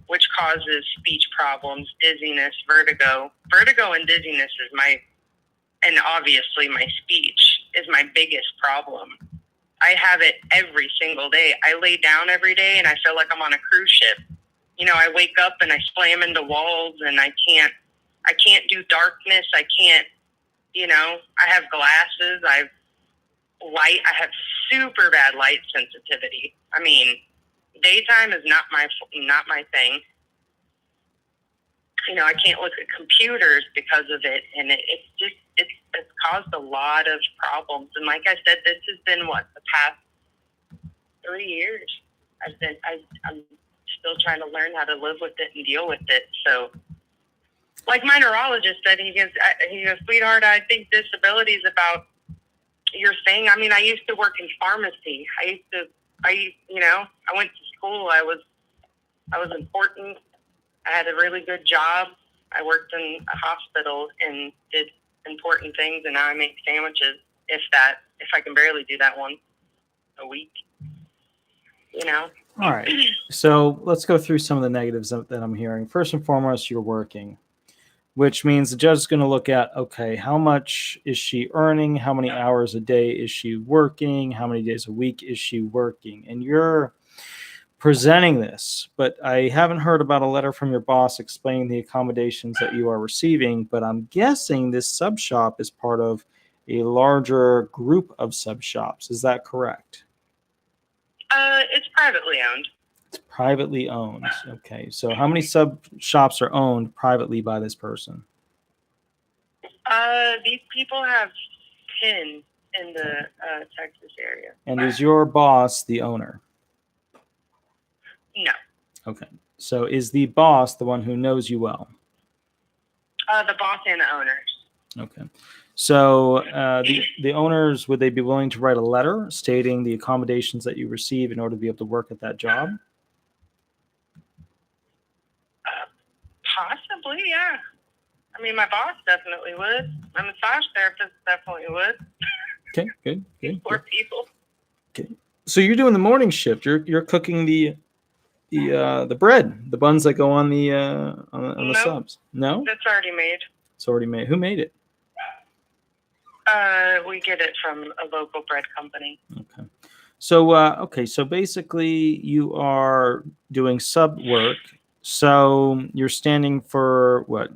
which causes speech problems, dizziness, vertigo. Vertigo and dizziness and obviously my speech is my biggest problem. I have it every single day. I lay down every day and I feel like I'm on a cruise ship. I wake up and I slam into walls, and I can't do darkness. I can't, I have glasses. I have super bad light sensitivity. I mean, daytime is not my thing. I can't look at computers because of it, and it's caused a lot of problems. And like I said, this has been the past 3 years. I'm still trying to learn how to live with it and deal with it. So, like my neurologist said, he goes, sweetheart, I think disability is about your thing. I mean, I used to work in pharmacy. I went to school. I was important. I had a really good job. I worked in a hospital and did important things, and now I make sandwiches, if I can barely do that once a week. All right. So let's go through some of the negatives that I'm hearing. First and foremost, you're working, which means the judge is going to look at, okay, how much is she earning? How many hours a day is she working? How many days a week is she working? And you're presenting this, but I haven't heard about a letter from your boss explaining the accommodations that you are receiving, but I'm guessing this sub shop is part of a larger group of sub shops. Is that correct? It's privately owned. It's privately owned. Okay. So how many sub shops are owned privately by this person? These people have 10 in the Texas area. And is your boss the owner? No. Okay. So is the boss the one who knows you well? The boss and the owners. Okay. So the owners, would they be willing to write a letter stating the accommodations that you receive in order to be able to work at that job? Possibly, yeah. I mean, my boss definitely would. My massage therapist definitely would. Okay, good. Poor people. Okay. So you're doing the morning shift. You're cooking the bread, the buns that go on the on the subs. No, that's already made. It's already made. Who made it? We get it from a local bread company. Okay. So so basically you are doing sub work. So you're standing for what?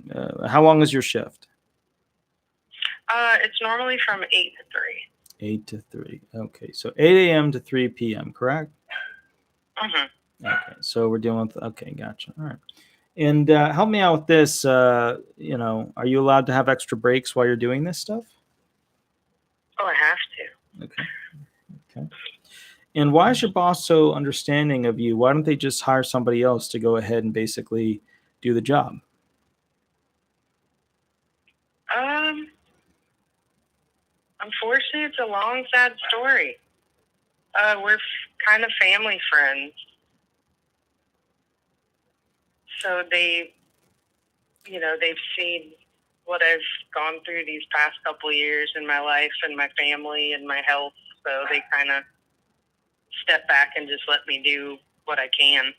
How long is your shift? It's normally from 8 to 3. 8 to 3. Okay. So 8 a.m. to 3 p.m., correct? Mm-hmm. Okay. So we're dealing with, okay, gotcha. All right. And help me out with this. Are you allowed to have extra breaks while you're doing this stuff? Oh, I have to. Okay. And why is your boss so understanding of you? Why don't they just hire somebody else to go ahead and basically do the job? Unfortunately, it's a long, sad story. We're kind of family friends. So they've seen what I've gone through these past couple of years in my life and my family and my health. So they kind of step back and just let me do what I can.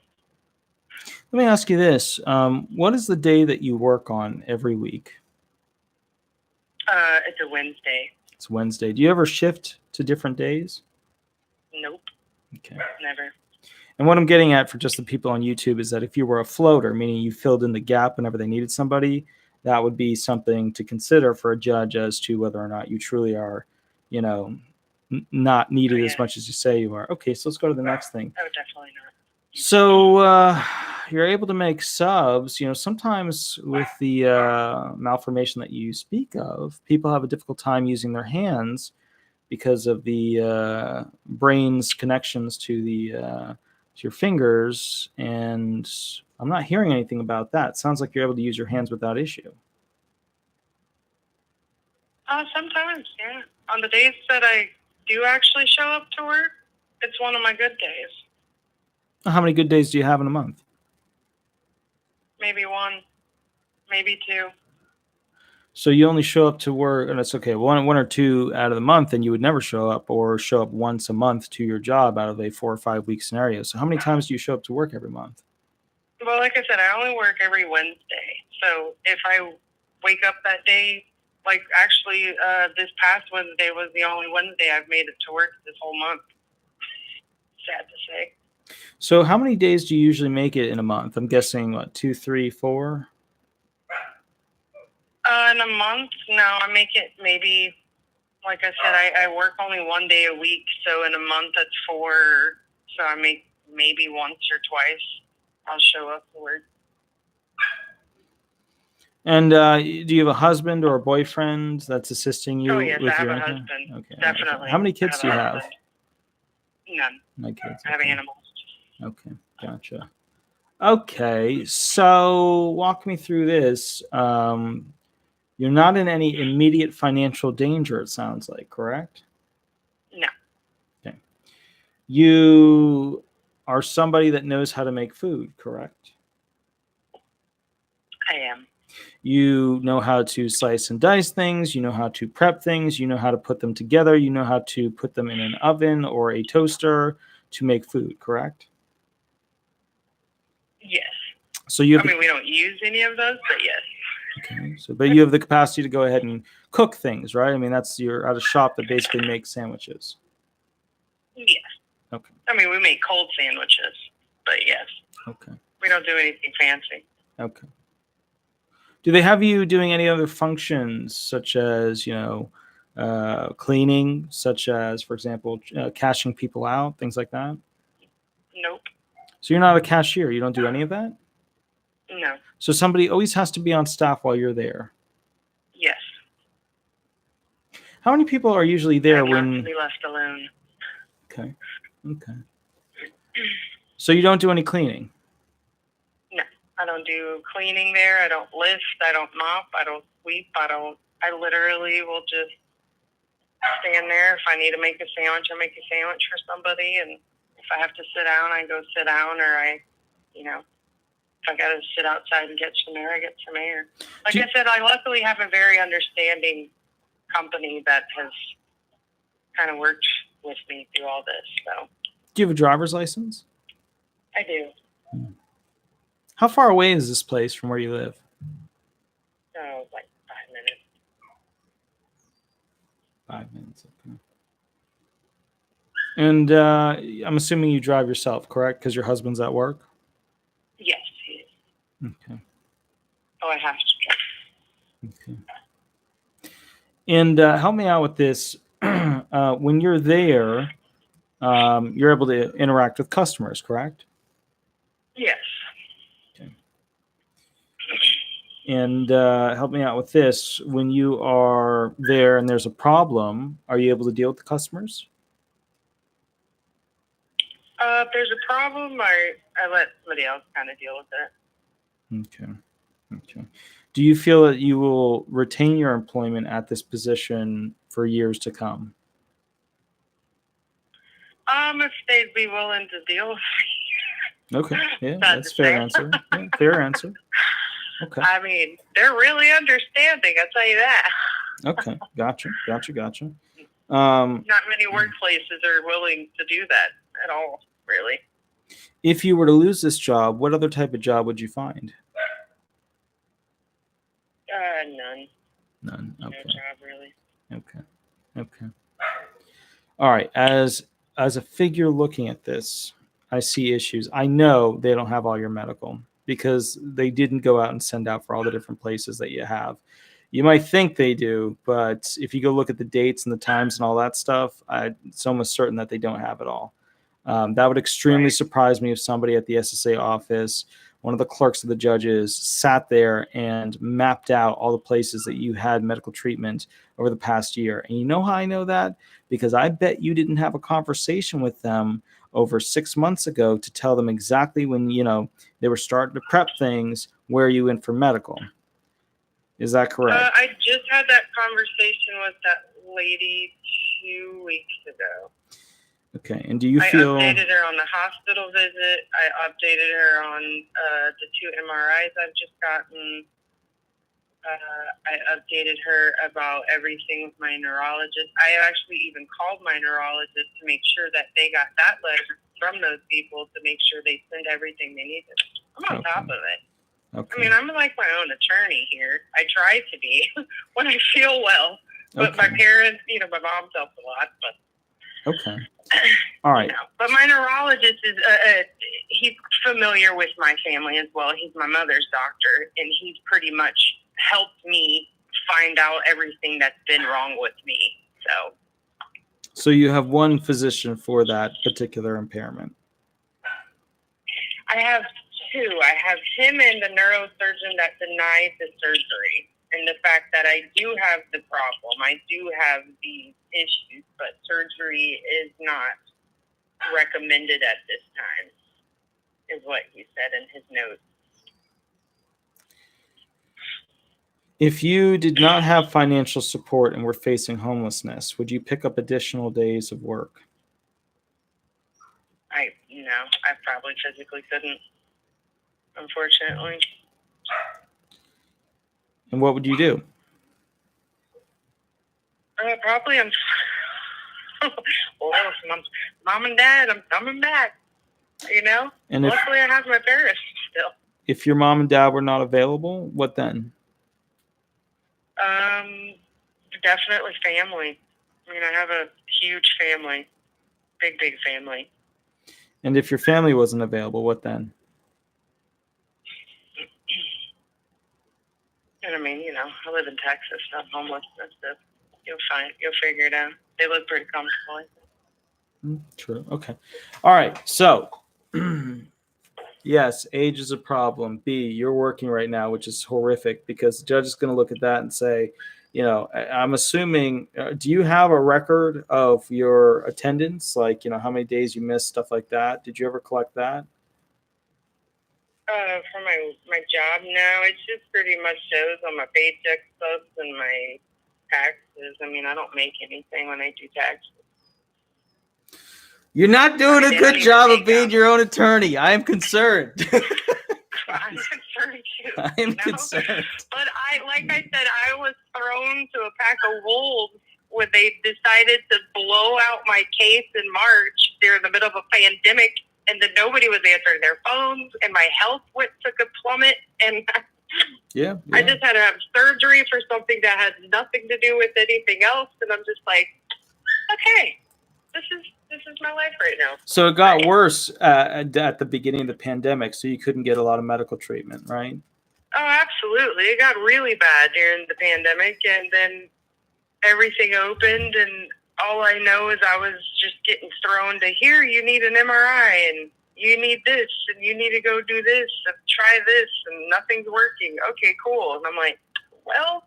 Let me ask you this. What is the day that you work on every week? It's a Wednesday. It's Wednesday. Do you ever shift to different days? Nope. Okay. Never. And what I'm getting at for just the people on YouTube is that if you were a floater, meaning you filled in the gap whenever they needed somebody, that would be something to consider for a judge as to whether or not you truly are, not needed as much as you say you are. Okay, so let's go to the next thing. Oh, definitely not. So you're able to make subs. Sometimes with the malformation that you speak of, people have a difficult time using their hands because of the brain's connections to your fingers, and I'm not hearing anything about that. It sounds like you're able to use your hands without issue. Sometimes, yeah. On the days that I do actually show up to work, it's one of my good days. How many good days do you have in a month? Maybe one, maybe two. So you only show up to work, and it's okay, one or two out of the month, and you would never show up, or show up once a month to your job out of a 4 or 5 week scenario. So how many times do you show up to work every month? Well, like I said, I only work every Wednesday. So if I wake up that day, like actually this past Wednesday was the only Wednesday I've made it to work this whole month. Sad to say. So how many days do you usually make it in a month? I'm guessing, what, 2, 3, 4? In a month, no, I make it maybe, like I said, I work only 1 day a week. So in a month, that's 4. So I make maybe once or twice I'll show up to work. And do you have a husband or a boyfriend that's assisting you? Oh, yes, with I have your a income? husband. Okay. Definitely. How many kids do you have? None. No kids. I have Okay. animals. Okay, gotcha. Okay, so walk me through this. You're not in any immediate financial danger, it sounds like, correct? No. Okay. You are somebody that knows how to make food, correct? I am. You know how to slice and dice things. You know how to prep things. You know how to put them together. You know how to put them in an oven or a toaster to make food, correct? Yes. So you have we don't use any of those, but yes. Okay, but you have the capacity to go ahead and cook things, right? I mean, you're at a shop that basically makes sandwiches. Yes. Okay. We make cold sandwiches, but yes. Okay. We don't do anything fancy. Okay. Do they have you doing any other functions, such as, cleaning, such as, for example, cashing people out, things like that? Nope. So you're not a cashier. You don't do any of that? No. So somebody always has to be on staff while you're there. Yes. How many people are usually there I'm when... not to be left alone. Okay. So you don't do any cleaning? No. I don't do cleaning there. I don't lift. I don't mop. I don't sweep. I literally will just stand there. If I need to make a sandwich, I make a sandwich for somebody. And if I have to sit down, I go sit down, or if I got to sit outside and get some air, I get some air. Like I said, I luckily have a very understanding company that has kind of worked with me through all this. So, do you have a driver's license? I do. How far away is this place from where you live? Oh, like 5 minutes. 5 minutes, okay. And I'm assuming you drive yourself, correct? Because your husband's at work? Yes, he is. Okay. Oh, I have to. Okay. And help me out with this. When you're there, you're able to interact with customers, correct? Yes. Okay. And help me out with this. When you are there and there's a problem, are you able to deal with the customers? If there's a problem, I let somebody else kind of deal with it. Okay. Do you feel that you will retain your employment at this position for years to come? If they'd be willing to deal with me. Okay. Yeah, that's fair answer. Yeah, fair answer. Okay. They're really understanding, I'll tell you that. Okay. Gotcha. Not many workplaces are willing to do that at all, really. If you were to lose this job, what other type of job would you find? None. None. No Okay. job really. Okay. All right. As a figure looking at this, I see issues. I know they don't have all your medical because they didn't go out and send out for all the different places that you have. You might think they do, but if you go look at the dates and the times and all that stuff, it's almost certain that they don't have it all. That would extremely surprise me if somebody at the SSA office, one of the clerks of the judges, sat there and mapped out all the places that you had medical treatment over the past year. And you know how I know that? Because I bet you didn't have a conversation with them over 6 months ago to tell them exactly when, they were starting to prep things, where you went for medical. Is that correct? I just had that conversation with that lady 2 weeks ago. Okay, and do you feel... I updated her on the hospital visit. I updated her on the 2 MRIs I've just gotten. I updated her about everything with my neurologist. I actually even called my neurologist to make sure that they got that letter from those people to make sure they send everything they needed. I'm on top of it. Okay. I mean, I'm like my own attorney here. I try to be when I feel well. But my parents, my mom's helped a lot. But okay. All right. But my neurologist is, he's familiar with my family as well. He's my mother's doctor, and he's pretty much helped me find out everything that's been wrong with me. So you have one physician for that particular impairment? I have 2. I have him and the neurosurgeon that denied the surgery. And the fact that I do have the problem, I do have these issues, but surgery is not recommended at this time, is what he said in his notes. If you did not have financial support and were facing homelessness, would you pick up additional days of work? I probably physically couldn't, unfortunately. And what would you do? Probably well, mom and dad, I'm coming back, And luckily I have my parents still. If your mom and dad were not available, what then? Definitely family. I mean, I have a huge family, big family. And if your family wasn't available, what then? And I mean, I live in Texas, not homelessness, so you'll figure it out. They look pretty comfortable. True. Okay. All right. So, yes, age is a problem. B, you're working right now, which is horrific because the judge is going to look at that and say, I'm assuming, do you have a record of your attendance? Like, how many days you missed, stuff like that? Did you ever collect that? For my job now, it just pretty much shows on my paycheck stubs and my taxes. I mean, I don't make anything when I do taxes. You're not doing a good job of being your own attorney. I am concerned. I'm concerned too. I am concerned. But like I said, I was thrown to a pack of wolves when they decided to blow out my case in March. They're in the middle of a pandemic, and then nobody was answering their phones, and my health took a plummet, and yeah. I just had to have surgery for something that had nothing to do with anything else, and I'm just like, okay, this is my life right now. So it got worse at the beginning of the pandemic, so you couldn't get a lot of medical treatment, right? Oh, absolutely. It got really bad during the pandemic, and then everything opened, and all I know is I was just getting thrown to, here, you need an MRI, and you need this, and you need to go do this, and try this, and nothing's working. Okay, cool. And I'm like, well,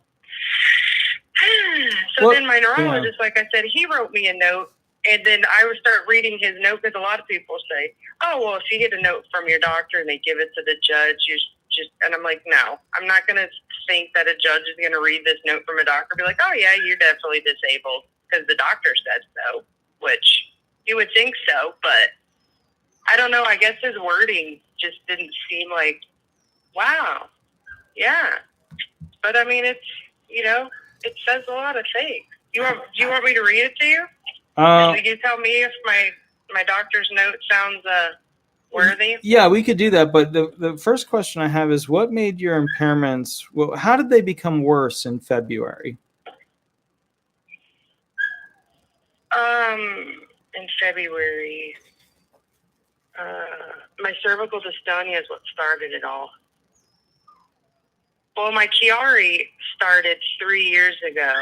then my neurologist, like I said, he wrote me a note, and then I would start reading his note, because a lot of people say, oh, well, if you get a note from your doctor and they give it to the judge, and I'm like, no, I'm not going to think that a judge is going to read this note from a doctor and be like, oh, yeah, you're definitely disabled because the doctor said so, which you would think so, but I don't know. I guess his wording just didn't seem like, wow, yeah. But, I mean, it's, it says a lot of things. Do you want me to read it to you? Can you tell me if my doctor's note sounds worthy? Yeah, we could do that. But the first question I have is, what made your impairments? Well, how did they become worse in February? In February, my cervical dystonia is what started it all. Well, my Chiari started 3 years ago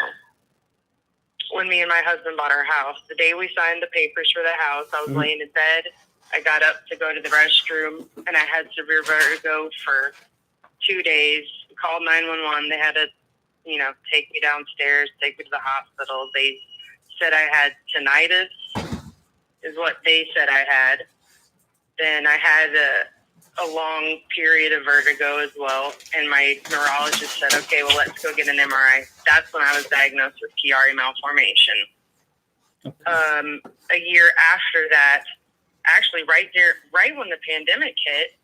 when me and my husband bought our house. The day we signed the papers for the house, I was laying in bed. I got up to go to the restroom, and I had severe vertigo for 2 days. Called 911. They had to, take me downstairs, take me to the hospital. They said I had tinnitus, is what they said I had. Then I had a long period of vertigo as well, and my neurologist said, okay, well, let's go get an MRI. That's when I was diagnosed with Chiari malformation. Okay. A year after that, actually right when the pandemic hit,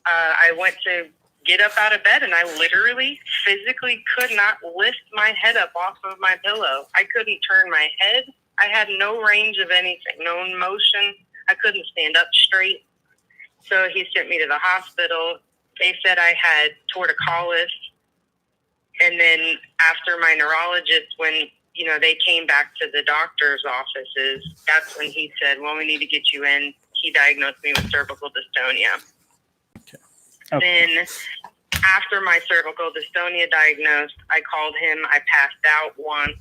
I went to get up out of bed, and I literally physically could not lift my head up off of my pillow. I couldn't turn my head. I had no range of anything, no motion. I couldn't stand up straight. So he sent me to the hospital. They said I had torticollis. And then after my neurologist, when, they came back to the doctor's offices, that's when he said, well, we need to get you in. He diagnosed me with cervical dystonia. Okay. Then after my cervical dystonia diagnosed, I called him. I passed out once.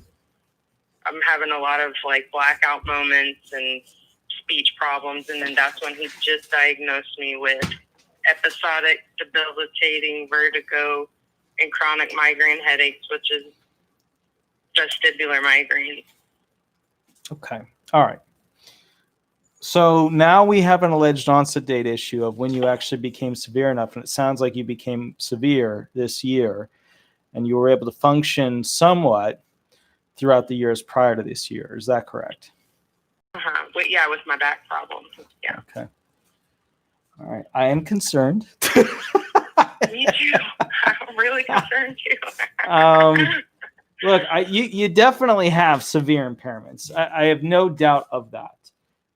I'm having a lot of blackout moments and speech problems. And then that's when he just diagnosed me with episodic debilitating vertigo and chronic migraine headaches, which is vestibular migraine. Okay. All right. So now we have an alleged onset date issue of when you actually became severe enough. And it sounds like you became severe this year, and you were able to function somewhat throughout the years prior to this year. Is that correct? But yeah, with my back problems. Yeah. Okay. All right. I am concerned. Me too. I'm really concerned too. Look, you definitely have severe impairments. I have no doubt of that.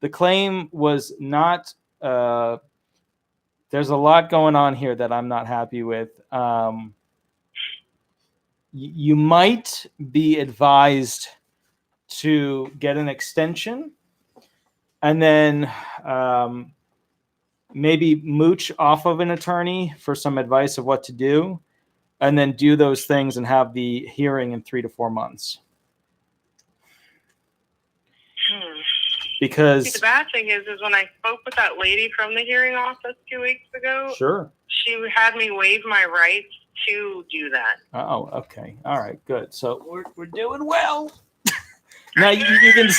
The claim was not, there's a lot going on here that I'm not happy with. You might be advised to get an extension and then maybe mooch off of an attorney for some advice of what to do, and then do those things and have the hearing in 3 to 4 months. Because the bad thing is when I spoke with that lady from the hearing office 2 weeks ago, sure, she had me waive my rights to do that. Oh, okay. All right, good. So we're doing well. Now you can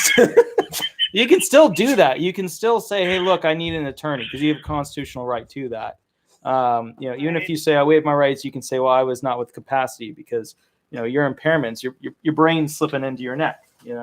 you can still do that. You can still say, hey, look, I need an attorney, because you have a constitutional right to that. Even if you say I waive my rights, you can say, well, I was not with capacity because your impairments, your brain's slipping into your neck. Which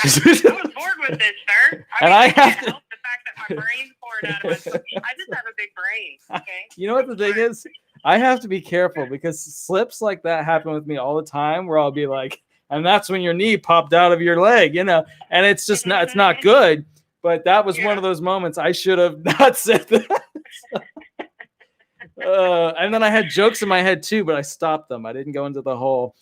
is I was bored with this, sir. I have to help the fact that my brain's poured out of my. I just have a big brain. Okay. You know what the thing is? I have to be careful because slips like that happen with me all the time, where I'll be like, and that's when your knee popped out of your leg, and it's just not, it's not good. But that was one of those moments I should have not said that. And then I had jokes in my head too, but I stopped them. I didn't go into the whole.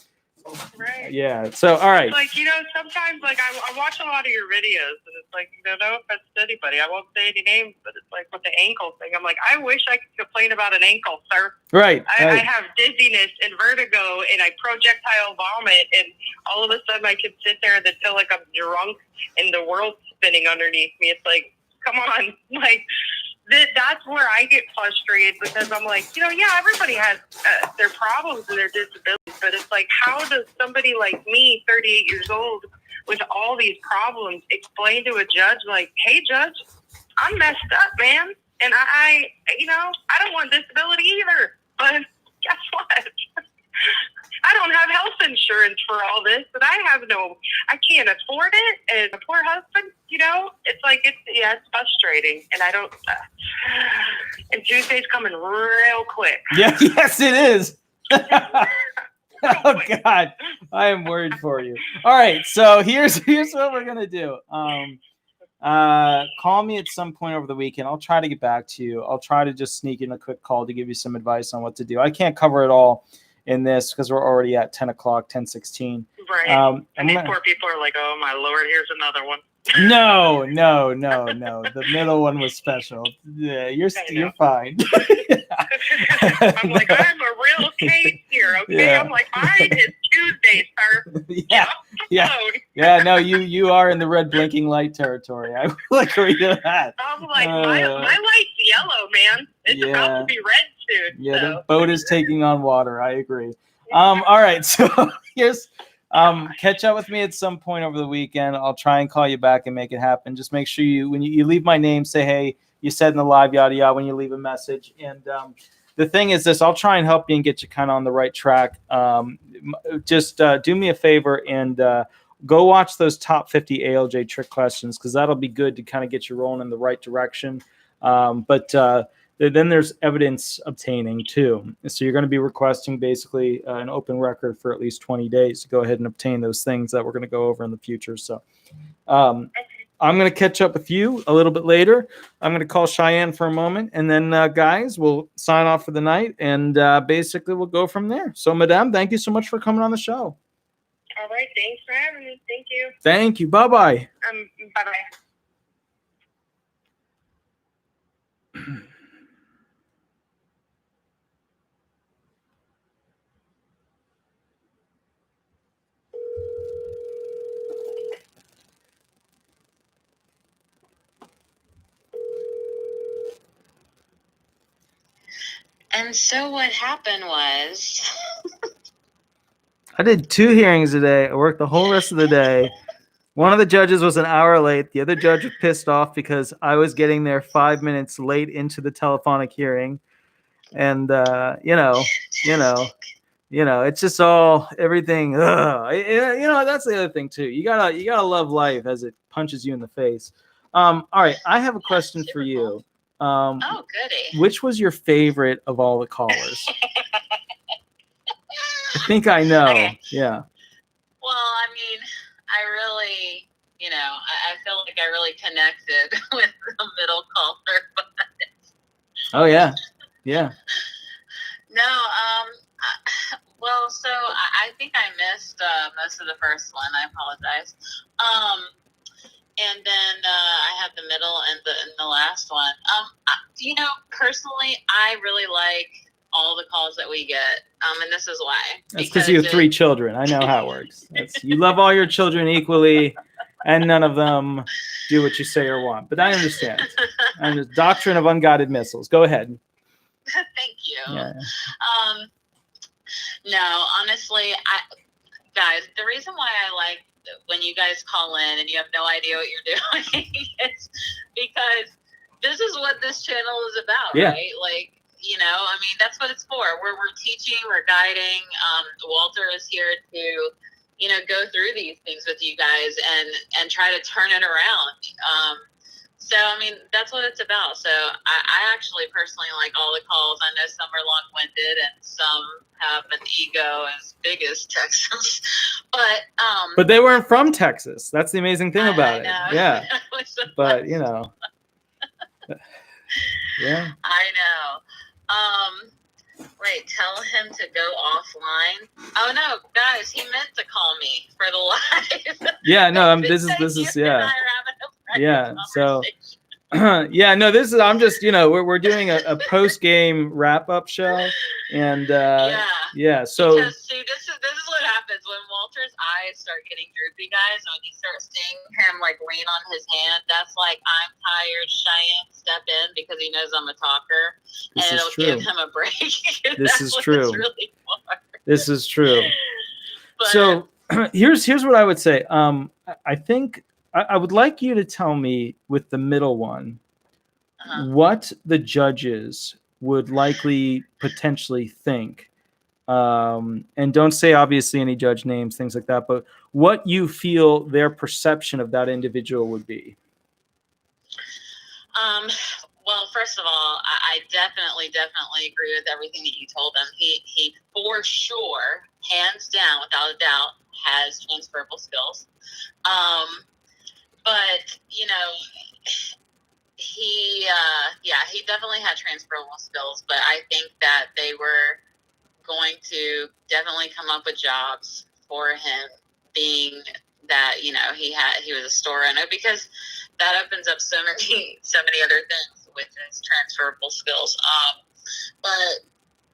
Right. Yeah. So, all right. It's sometimes I watch a lot of your videos, and it's no offense to anybody. I won't say any names, but it's with the ankle thing. I'm like, I wish I could complain about an ankle, sir. Right. I have dizziness and vertigo, and I projectile vomit, and all of a sudden I can sit there and feel like I'm drunk and the world's spinning underneath me. It's come on, that's where I get frustrated, because I'm everybody has their problems and their disabilities, but it's how does somebody like me, 38 years old, with all these problems, explain to a judge hey, judge, I'm messed up, man, and I don't want disability either, but guess what? I don't have health insurance for all this, but I can't afford it, and a poor husband, it's frustrating, and I don't, and Tuesday's coming real quick. Yeah, yes, it is. Oh God, I am worried for you. All right, so here's what we're gonna do. call me at some point over the weekend. I'll try to get back to you. I'll try to just sneak in a quick call to give you some advice on what to do. I can't cover it all in this because we're already at 10 o'clock, 10:16. Right. And these poor people are like, oh, my Lord, here's another one. No. The middle one was special. Yeah, you're fine. I'm like, I'm a real case here, okay? Yeah. I'm like, mine is Tuesday, sir. Yeah. No, you are in the red blinking light territory. I will agree to that. I'm like, my light's yellow, man. It's about to be red soon. Yeah, so. the boat is taking on water. I agree. All right, so here's catch up with me at some point over the weekend. I'll try and call you back and make it happen. Just make sure when you leave my name, say, hey, you said in the live, yada yada, when you leave a message. And the thing is this, I'll try and help you and get you kind of on the right track. Just do me a favor and go watch those top 50 ALJ trick questions, because that'll be good to kind of get you rolling in the right direction. But then there's evidence obtaining too. So you're going to be requesting basically an open record for at least 20 days to go ahead and obtain those things that we're going to go over in the future. So I'm going to catch up with you a little bit later. I'm going to call Cheyenne for a moment, and then guys, we'll sign off for the night, and basically we'll go from there. So Madame, thank you so much for coming on the show. All right. Thanks for having me. Thank you. Thank you. Bye-bye. Bye-bye. And so what happened was... I did 2 hearings today. I worked the whole rest of the day. One of the judges was an hour late. The other judge was pissed off because I was getting there 5 minutes late into the telephonic hearing. And, it's just all everything. That's the other thing too. You gotta love life as it punches you in the face. All right. I have a question for you. Oh, goody. Which was your favorite of all the callers? I think I know. Okay. Yeah. Well, I mean, I really, I feel like I really connected with the middle caller. But... Oh, yeah. Yeah. No, well, so I think I missed most of the first one. I apologize. And then I had the middle and the last one. Personally, I really like all the calls that we get, and this is why. That's because you have 3 children. I know how it works. You love all your children equally, and none of them do what you say or want. But I understand. I'm the doctrine of unguided missiles. Go ahead. Thank you. Yeah. No, honestly, guys, the reason why I like when you guys call in and you have no idea what you're doing is because this is what this channel is about, right? Like, that's what it's for. We're teaching, we're guiding. Walter is here to, go through these things with you guys and try to turn it around. So, that's what it's about. So I actually personally like all the calls. I know some are long-winded and some have an ego as big as Texas. But they weren't from Texas. That's the amazing thing about it. Yeah. But, yeah. I know. Wait, tell him to go offline. Oh no, guys, he meant to call me for the live. Yeah, no, this is yeah. Yeah. So I'm just, we're doing a post-game wrap-up show, and so because, see, this is what happens when Walter's eyes start getting droopy, guys. When you start seeing him like lean on his hand, that's like, I'm tired, Cheyenne, step in, because he knows I'm a talker, and it'll give him a break. This is true. Really this is true. But, so here's what I would say. I think I would like you to tell me with the middle one what the judges would likely potentially think. And don't say obviously any judge names, things like that, but what you feel their perception of that individual would be. Well, first of all, I definitely agree with everything that you told him. He for sure, hands down, without a doubt, has transferable skills. but you know, he he definitely had transferable skills, but I think that they were going to definitely come up with jobs for him, being that, you know, he was a store owner, because that opens up so many other things with his transferable skills. But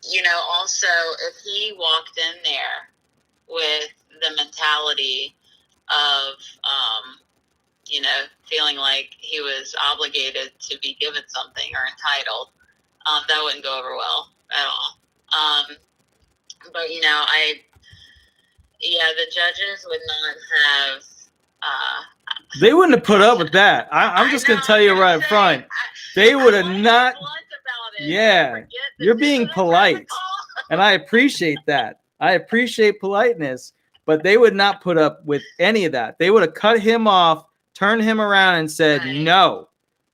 you know, also, if he walked in there with the mentality of you know, feeling like he was obligated to be given something or entitled, that wouldn't go over well at all. But you know, the judges would not have. They wouldn't have put up with that. I'm just going to tell you right up front. They would have not. Yeah, you're being polite, and I appreciate that. I appreciate politeness, but they would not put up with any of that. They would have cut him off, turned him around, and said no.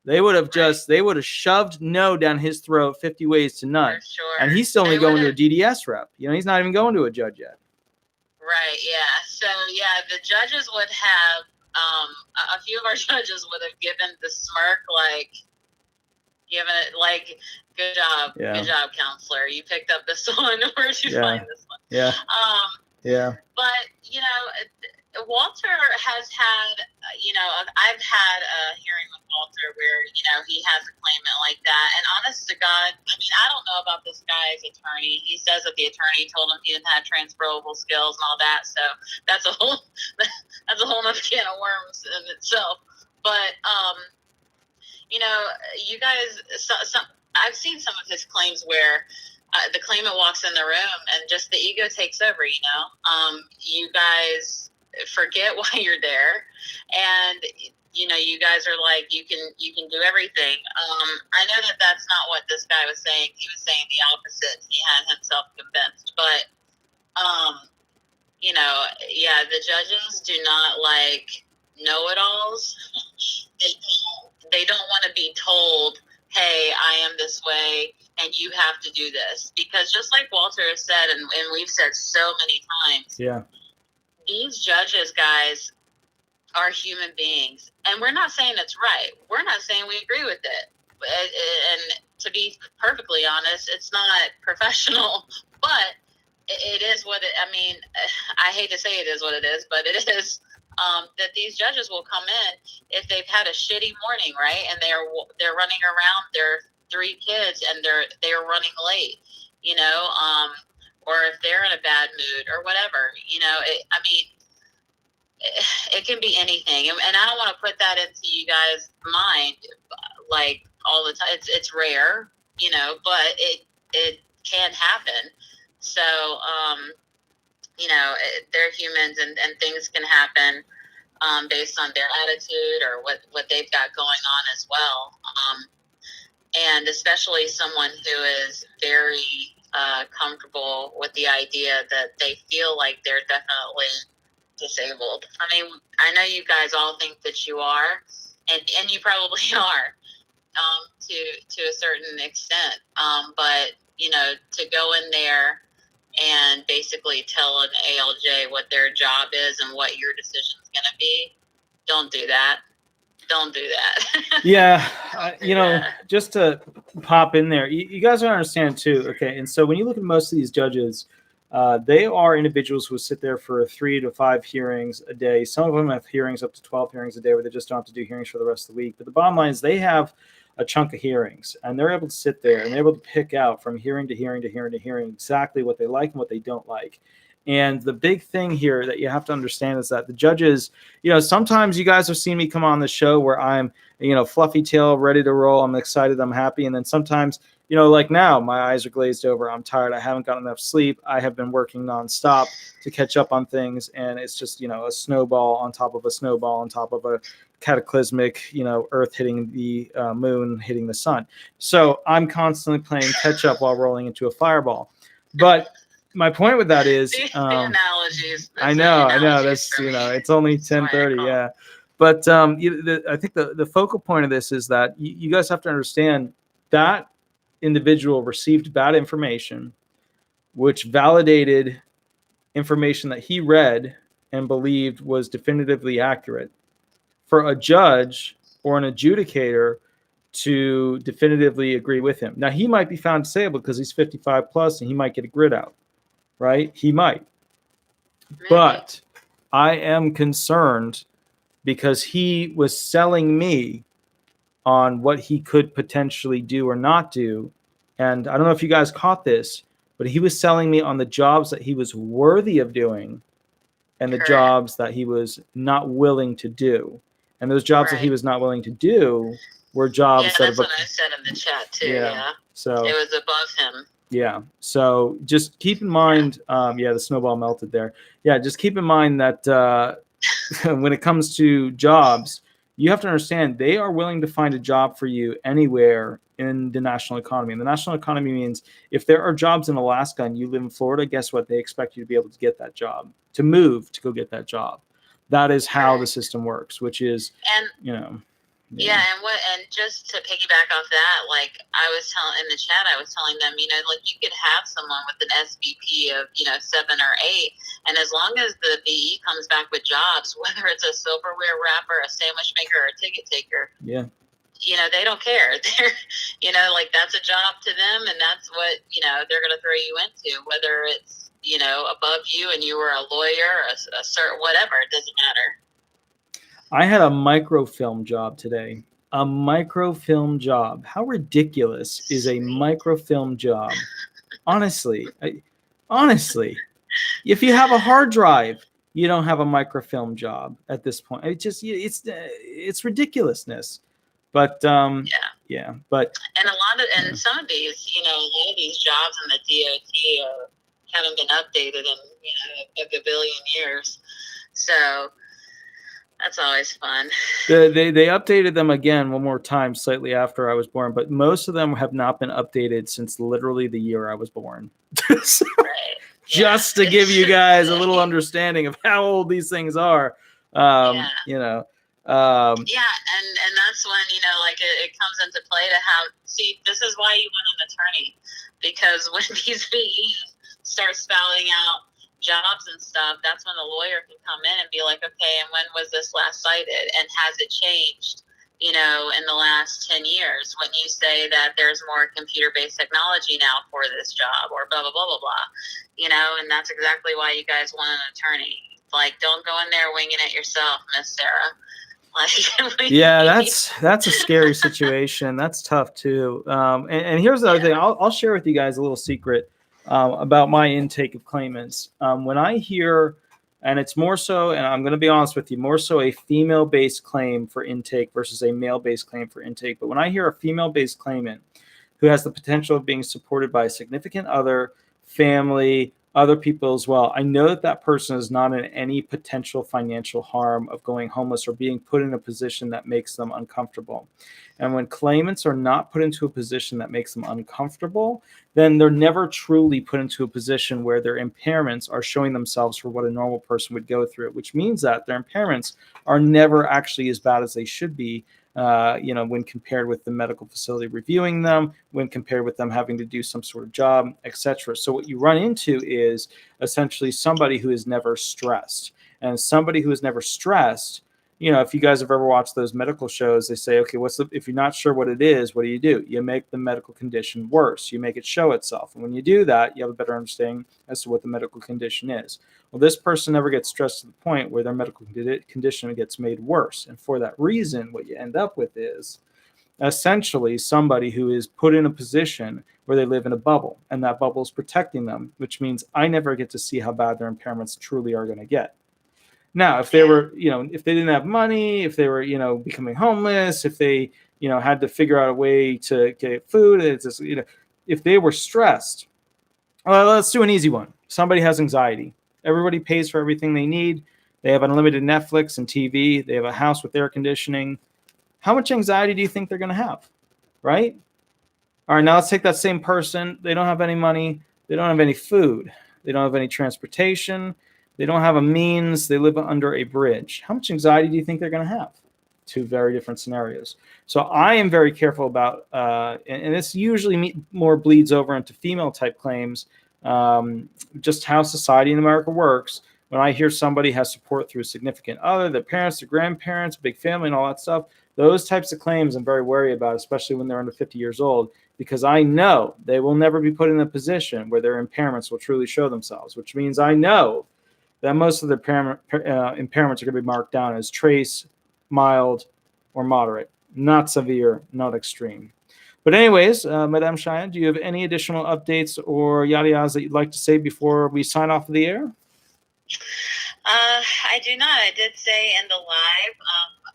They would have they would have shoved no down his throat 50 ways to none. Sure. And he's still only going to a DDS rep. You know, he's not even going to a judge yet. Right, yeah. So, yeah, the judges would have, a few of our judges would have given the smirk, good job, counselor. You picked up this one. Where'd you find this one? Yeah. But, you know, Walter has had, you know, I've had a hearing with Walter where, you know, he has a claimant like that. And honest to God, I mean, I don't know about this guy's attorney. He says that the attorney told him he didn't have transferable skills and all that. So that's a whole nother can of worms in itself. But, you know, you guys, I've seen some of his claims where the claimant walks in the room and just the ego takes over, you know. You guys forget why you're there, and you know, you guys are like, you can do everything. I know that that's not what this guy was saying. He was saying the opposite. He had himself convinced, but you know, yeah, the judges do not like know-it-alls. They don't want to be told, hey, I am this way and you have to do this, because just like Walter has said, and we've said so many times, these judges, guys, are human beings. And we're not saying it's right. We're not saying we agree with it. And to be perfectly honest, it's not professional, but it is what it, I mean, I hate to say it is what it is, but it is, that these judges will come in if they've had a shitty morning, right? And they're running around their 3 kids and they're running late, you know, or if they're in a bad mood or whatever, you know, it can be anything. And I don't want to put that into you guys' mind, like all the time. It's rare, you know, but it can happen. So, you know, they're humans and things can happen, based on their attitude or what they've got going on as well. And especially someone who is very comfortable with the idea that they feel like they're definitely disabled. I mean, I know you guys all think that you are, and you probably are, to a certain extent. But, you know, to go in there and basically tell an ALJ what their job is and what your decision is going to be, don't do that. Don't do that. Yeah, you know, just to pop in there, you guys don't understand too. Okay, and so when you look at most of these judges, they are individuals who sit there for 3 to 5 hearings a day. Some of them have hearings up to 12 hearings a day where they just don't have to do hearings for the rest of the week. But the bottom line is they have a chunk of hearings, and they're able to sit there and they're able to pick out from hearing to hearing to hearing to hearing exactly what they like and what they don't like. And the big thing here that you have to understand is that the judges, you know, sometimes you guys have seen me come on the show where I'm, you know, fluffy tail, ready to roll. I'm excited. I'm happy. And then sometimes, you know, like now, my eyes are glazed over. I'm tired. I haven't gotten enough sleep. I have been working nonstop to catch up on things. And it's just, you know, a snowball on top of a snowball on top of a cataclysmic, you know, Earth hitting the moon, hitting the sun. So I'm constantly playing catch up while rolling into a fireball. But my point with that is, the analogies. I know. That's, you know, it's only 10:30. Yeah. But I think the focal point of this is that you guys have to understand that individual received bad information, which validated information that he read and believed was definitively accurate for a judge or an adjudicator to definitively agree with him. Now, he might be found disabled because he's 55 plus and he might get a grid out, right? He might. Maybe. But I am concerned because he was selling me on what he could potentially do or not do. And I don't know if you guys caught this, but he was selling me on the jobs that he was worthy of doing and the Correct. jobs that he was not willing to do. And those jobs that he Right. was not willing to do were jobs Yeah, that that's what I said in the chat too. Yeah. So It was above him. yeah. So just keep in mind, the snowball melted there. Yeah, just keep in mind that when it comes to jobs, you have to understand they are willing to find a job for you anywhere in the national economy. And the national economy means if there are jobs in Alaska and you live in Florida, guess what? They expect you to be able to get that job, to move to go get that job. That is how the system works, which is, And yeah, and just to piggyback off that, like I was telling in the chat, I was telling them, like you could have someone with an SVP of 7 or 8, and as long as the VE comes back with jobs, whether it's a silverware wrapper, a sandwich maker, or a ticket taker, they don't care. They're like that's a job to them, and that's what they're going to throw you into, whether it's above you and you were a lawyer, a certain whatever, it doesn't matter. I had a microfilm job today. A microfilm job. How ridiculous is a microfilm job? Honestly, if you have a hard drive, you don't have a microfilm job at this point. It's ridiculousness. But but and some of these, a lot of these jobs in the DOT haven't been updated in a billion years. So that's always fun. They updated them again one more time slightly after I was born, but most of them have not been updated since literally the year I was born. So, right. Just to give you guys a little understanding of how old these things are. And that's when it comes into play to this is why you want an attorney, because when these VEs start spelling out jobs and stuff, that's when the lawyer can come in and be like, okay, and when was this last cited, and has it changed in the last 10 years when you say that there's more computer-based technology now for this job, or blah blah blah blah blah, and that's exactly why you guys want an attorney. Like, don't go in there winging it yourself, Miss Sarah. That's a scary situation. That's tough too. And here's the other thing. I'll share with you guys a little secret about my intake of claimants. When I hear, and it's more so, and I'm going to be honest with you, more so a female-based claim for intake versus a male-based claim for intake. But when I hear a female-based claimant who has the potential of being supported by a significant other, family, other people as well, I know that person is not in any potential financial harm of going homeless or being put in a position that makes them uncomfortable. And when claimants are not put into a position that makes them uncomfortable, then they're never truly put into a position where their impairments are showing themselves for what a normal person would go through, which means that their impairments are never actually as bad as they should be, when compared with the medical facility reviewing them, when compared with them having to do some sort of job, etc. So what you run into is essentially somebody who is never stressed. And somebody who is never stressed, if you guys have ever watched those medical shows, they say, okay, if you're not sure what it is, what do? You make the medical condition worse. You make it show itself. And when you do that, you have a better understanding as to what the medical condition is. Well, this person never gets stressed to the point where their medical condition gets made worse. And for that reason, what you end up with is essentially somebody who is put in a position where they live in a bubble, and that bubble is protecting them, which means I never get to see how bad their impairments truly are going to get. Now, if they were, if they didn't have money, if they were, becoming homeless, if they, had to figure out a way to get food, it's just, if they were stressed, well, let's do an easy one. Somebody has anxiety. Everybody pays for everything they need. They have unlimited Netflix and TV. They have a house with air conditioning. How much anxiety do you think they're going to have? Right? All right, now let's take that same person. They don't have any money. They don't have any food. They don't have any transportation. They don't have a means. They live under a bridge. How much anxiety do you think they're going to have? Two very different scenarios. So I am very careful about, and this usually more bleeds over into female type claims, just how society in America works. when I hear somebody has support through a significant other, their parents, their grandparents, big family, and all that stuff, those types of claims I'm very wary about, especially when they're under 50 years old, because I know they will never be put in a position where their impairments will truly show themselves, which means I know that most of the impairments are going to be marked down as trace, mild, or moderate, not severe, not extreme. But anyways, Madame Cheyenne, do you have any additional updates or yada yadas that you'd like to say before we sign off of the air? I do not. I did say in the live,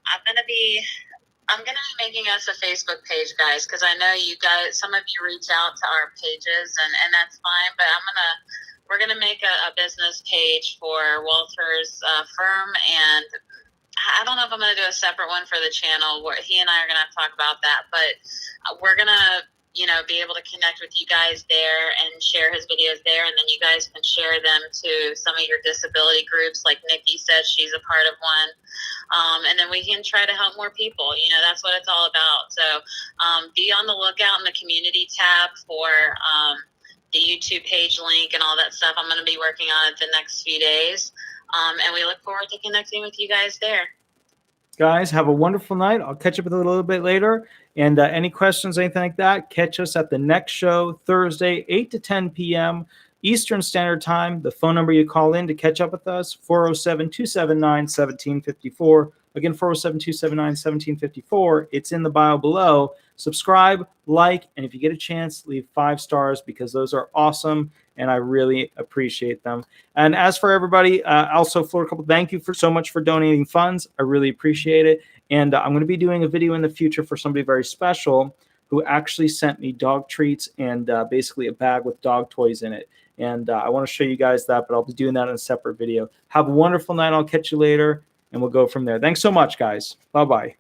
I'm gonna be making us a Facebook page, guys, because I know you guys, some of you reach out to our pages, and that's fine. But we're gonna make a business page for Walter's firm, and I don't know if I'm gonna do a separate one for the channel where he and I are gonna have to talk about that. But we're gonna, be able to connect with you guys there and share his videos there, and then you guys can share them to some of your disability groups, like Nikki says she's a part of one, and then we can try to help more people. That's what it's all about. So be on the lookout in the community tab for the YouTube page link and all that stuff. I'm going to be working on it the next few days, and we look forward to connecting with you guys there. Guys, have a wonderful night. I'll catch up with you a little bit later. And any questions, anything like that, catch us at the next show, Thursday, 8 to 10 p.m. Eastern Standard Time. The phone number you call in to catch up with us, 407-279-1754. Again, 407-279-1754. It's in the bio below. Subscribe, like, and if you get a chance, leave 5 stars because those are awesome, and I really appreciate them. And as for everybody, also, Florida Couple, thank you so much for donating funds. I really appreciate it. And I'm going to be doing a video in the future for somebody very special who actually sent me dog treats and basically a bag with dog toys in it. And I want to show you guys that, but I'll be doing that in a separate video. Have a wonderful night. I'll catch you later, and we'll go from there. Thanks so much, guys. Bye-bye.